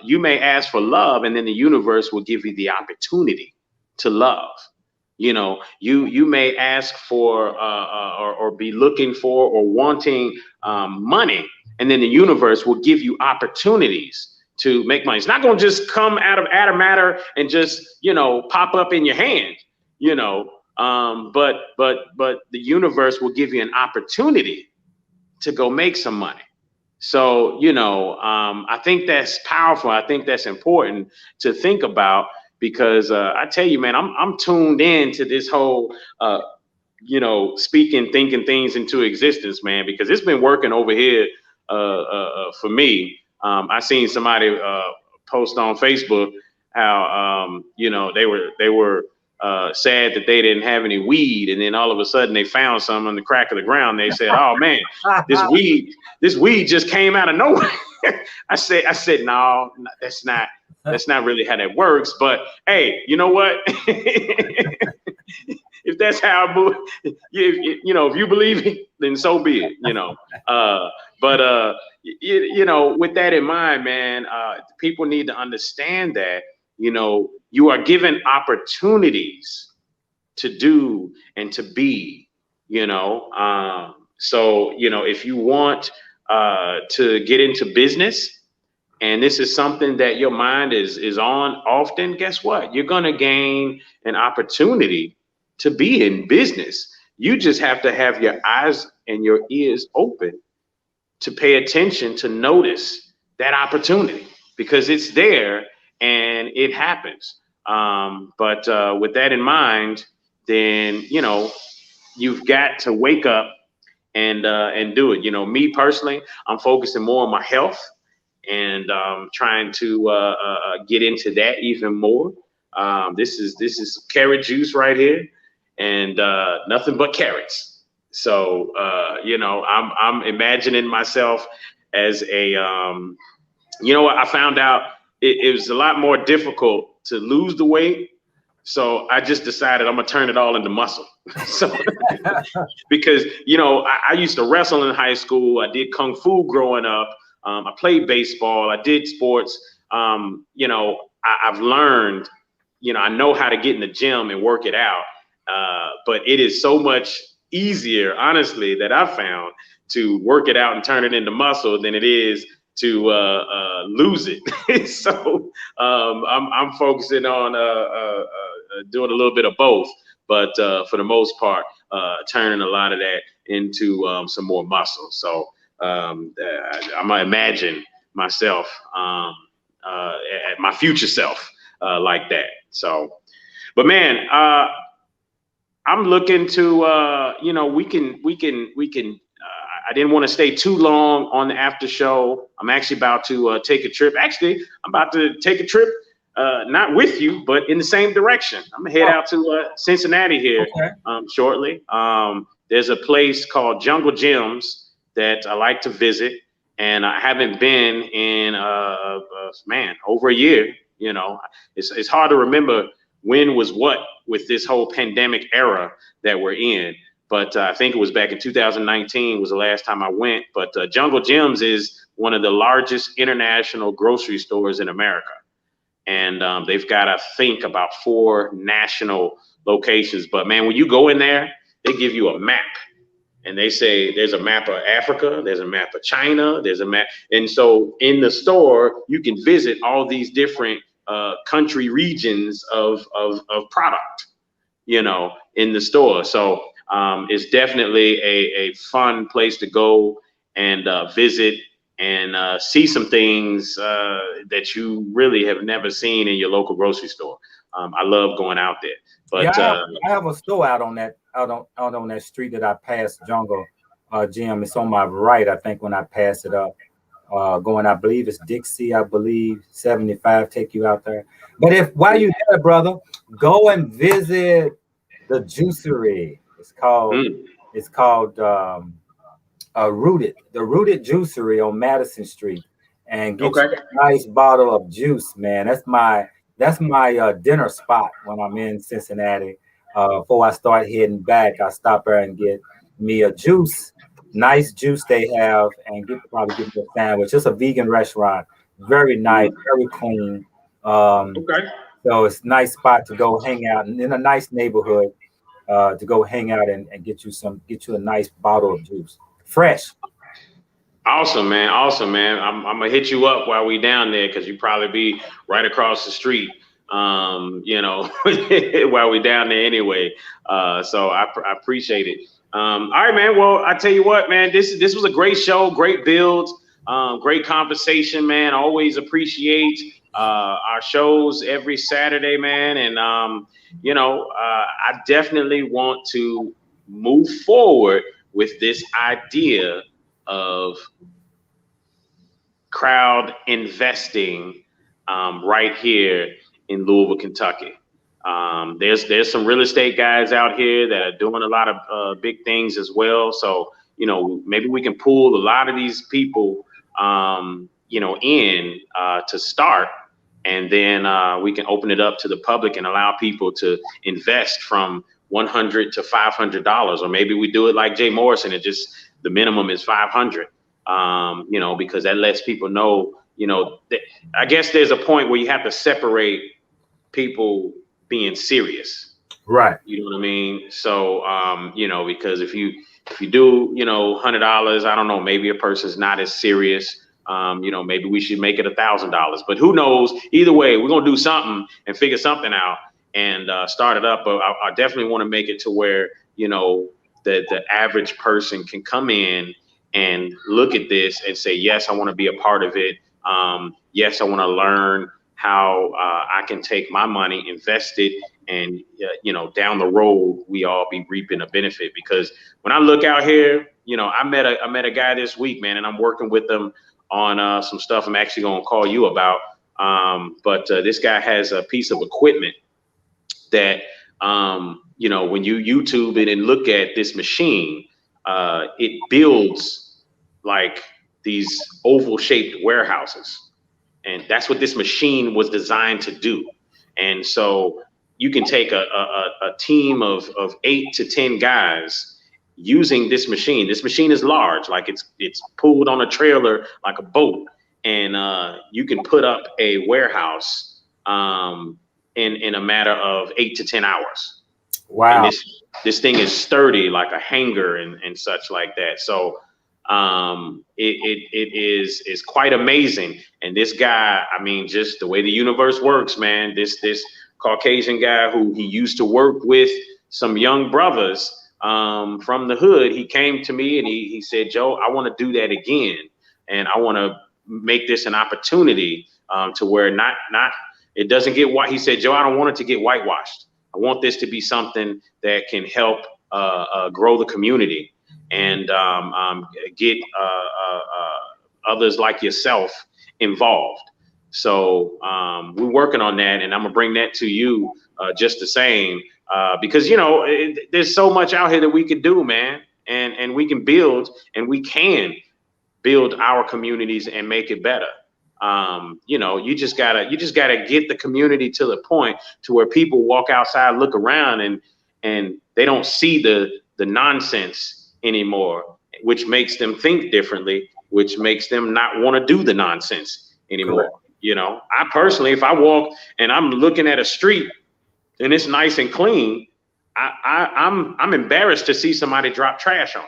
Speaker 1: you may ask for love, and then the universe will give you the opportunity to love. You know, you may ask for or be looking for or wanting money, and then the universe will give you opportunities to make money. It's not going to just come out of matter and just, you know, pop up in your hand, you know, but the universe will give you an opportunity to go make some money. So, you know, I think that's powerful. I think that's important to think about, because I tell you, man, I'm tuned in to this whole, you know, speaking, thinking things into existence, man, because it's been working over here for me. I seen somebody post on Facebook how, you know, they were sad that they didn't have any weed, and then all of a sudden they found some on the crack of the ground. They said, "Oh man, this weed just came out of nowhere." I said, no, that's not really how that works. But hey, you know what? if that's how I move, you know, if you believe it, then so be it, you know. You know, with that in mind, man, people need to understand that, you know, you are given opportunities to do and to be, you know. So, you know, if you want to get into business, and this is something that your mind is on often, guess what? You're going to gain an opportunity to be in business. You just have to have your eyes and your ears open to pay attention, to notice that opportunity, because it's there and it happens. But with that in mind, then, you know, you've got to wake up and do it. You know, me personally, I'm focusing more on my health and trying to get into that even more. This is carrot juice right here, and nothing but carrots. So you know, I'm imagining myself as a you know what, I found out it was a lot more difficult to lose the weight. So I just decided I'm gonna turn it all into muscle. So because, you know, I used to wrestle in high school. I did kung fu growing up. I played baseball. I did sports. You know, I've learned, you know, I know how to get in the gym and work it out. But it is so much easier, honestly, that I've found to work it out and turn it into muscle than it is to lose it. So I'm focusing on doing a little bit of both, but for the most part, turning a lot of that into some more muscle. So I'm gonna imagine myself at my future self like that. So, but man, I'm looking to you know, we can I didn't want to stay too long on the after show. I'm actually about to take a trip. Actually, I'm about to take a trip, not with you, but in the same direction. I'm gonna head out to Cincinnati here shortly. There's a place called Jungle Gyms that I like to visit, and I haven't been in man, over a year. You know, it's hard to remember when was what with this whole pandemic era that we're in. But I think it was back in 2019 was the last time I went. But Jungle Gyms is one of the largest international grocery stores in America. And they've got, I think, about 4 national locations. But man, when you go in there, they give you a map. And they say there's a map of Africa, there's a map of China, there's a map. And so in the store, you can visit all these different country regions of product, you know, in the store. So it's definitely a fun place to go and visit and see some things that you really have never seen in your local grocery store. I love going out there. But
Speaker 6: yeah, I have a store out on that street that I passed Jungle Gym. It's on my right, I think, when I pass it up. Going, I believe it's Dixie, I believe 75 take you out there. But while you're there, brother, go and visit the juicery. It's called Rooted, the Rooted Juicery on Madison Street, and get you a nice bottle of juice, man. That's my dinner spot when I'm in Cincinnati. Before I start heading back, I stop there and get me a juice, nice juice they have, and probably get me a sandwich. It's a vegan restaurant, very nice, very clean. So it's a nice spot to go hang out in a nice neighborhood. To go hang out and get you a nice bottle of juice, fresh.
Speaker 1: Awesome, man. I'm gonna hit you up while we down there, because you probably be right across the street, you know, while we down there anyway. So I appreciate it. All right, man. Well, I tell you what, man, this was a great show, great build, great conversation, man. I always appreciate our shows every Saturday, man. And you know, I definitely want to move forward with this idea of crowd investing right here in Louisville, Kentucky. There's some real estate guys out here that are doing a lot of big things as well. So, you know, maybe we can pull a lot of these people, you know, in to start. And then we can open it up to the public and allow people to invest from $100 to $500, or maybe we do it like Jay Morrison and just the minimum is 500. You know, because that lets people know, you know, that, I guess there's a point where you have to separate people being serious.
Speaker 6: Right.
Speaker 1: You know what I mean? So, you know, because if you do, you know, $100, I don't know, maybe a person's not as serious. You know, maybe we should make it $1,000, but who knows? Either way, we're gonna do something and figure something out and start it up. But I definitely want to make it to where, you know, the average person can come in and look at this and say, yes, I want to be a part of it. Yes, I want to learn how I can take my money, invest it, and you know, down the road we all be reaping a benefit. Because when I look out here, you know, I met a guy this week, man, and I'm working with them on some stuff I'm actually going to call you about. But this guy has a piece of equipment that, you know, when you YouTube it and look at this machine, it builds like these oval shaped warehouses. And that's what this machine was designed to do. And so you can take a team of 8 to 10 guys using this machine. This machine is large, like it's pulled on a trailer like a boat, and you can put up a warehouse in a matter of 8 to 10 hours.
Speaker 6: Wow.
Speaker 1: And this thing is sturdy like a hanger and such like that. So it is quite amazing. And this guy, I mean, just the way the universe works, man, this Caucasian guy who he used to work with some young brothers from the hood, he came to me and he said, Joe, I want to do that again. And I want to make this an opportunity to where not it doesn't get white. He said, Joe, I don't want it to get whitewashed. I want this to be something that can help grow the community and get others like yourself involved. So we're working on that, and I'm gonna bring that to you just the same, because you know there's so much out here that we can do, man, and we can build, and we can build our communities and make it better. You know, you just gotta get the community to the point to where people walk outside, look around, and they don't see the nonsense anymore, which makes them think differently, which makes them not want to do the nonsense anymore. Correct. You know, I personally, if I walk and I'm looking at a street and it's nice and clean, I'm embarrassed to see somebody drop trash on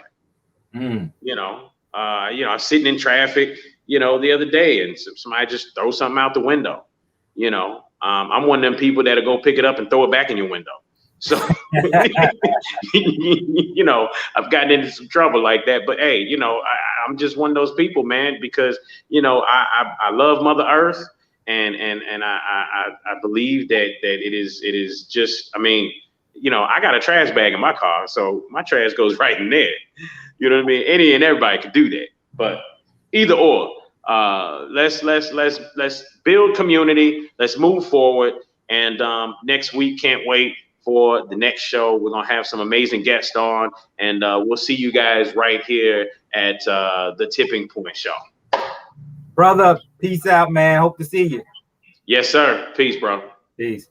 Speaker 1: it. You know, I was sitting in traffic, you know, the other day, and somebody just throw something out the window. You know, I'm one of them people that'll go pick it up and throw it back in your window. So, you know, I've gotten into some trouble like that. But hey, you know, I'm just one of those people, man, because you know I love Mother Earth, and I believe that it is just, I mean, you know, I got a trash bag in my car, so my trash goes right in there. You know what I mean? Any and everybody can do that. But either or, let's build community. Let's move forward. And next week, can't wait for the next show. We're gonna have some amazing guests on, and we'll see you guys right here at the Tipping Point Show.
Speaker 6: Brother, peace out, man. Hope to see you.
Speaker 1: Yes, sir. Peace, bro.
Speaker 6: Peace.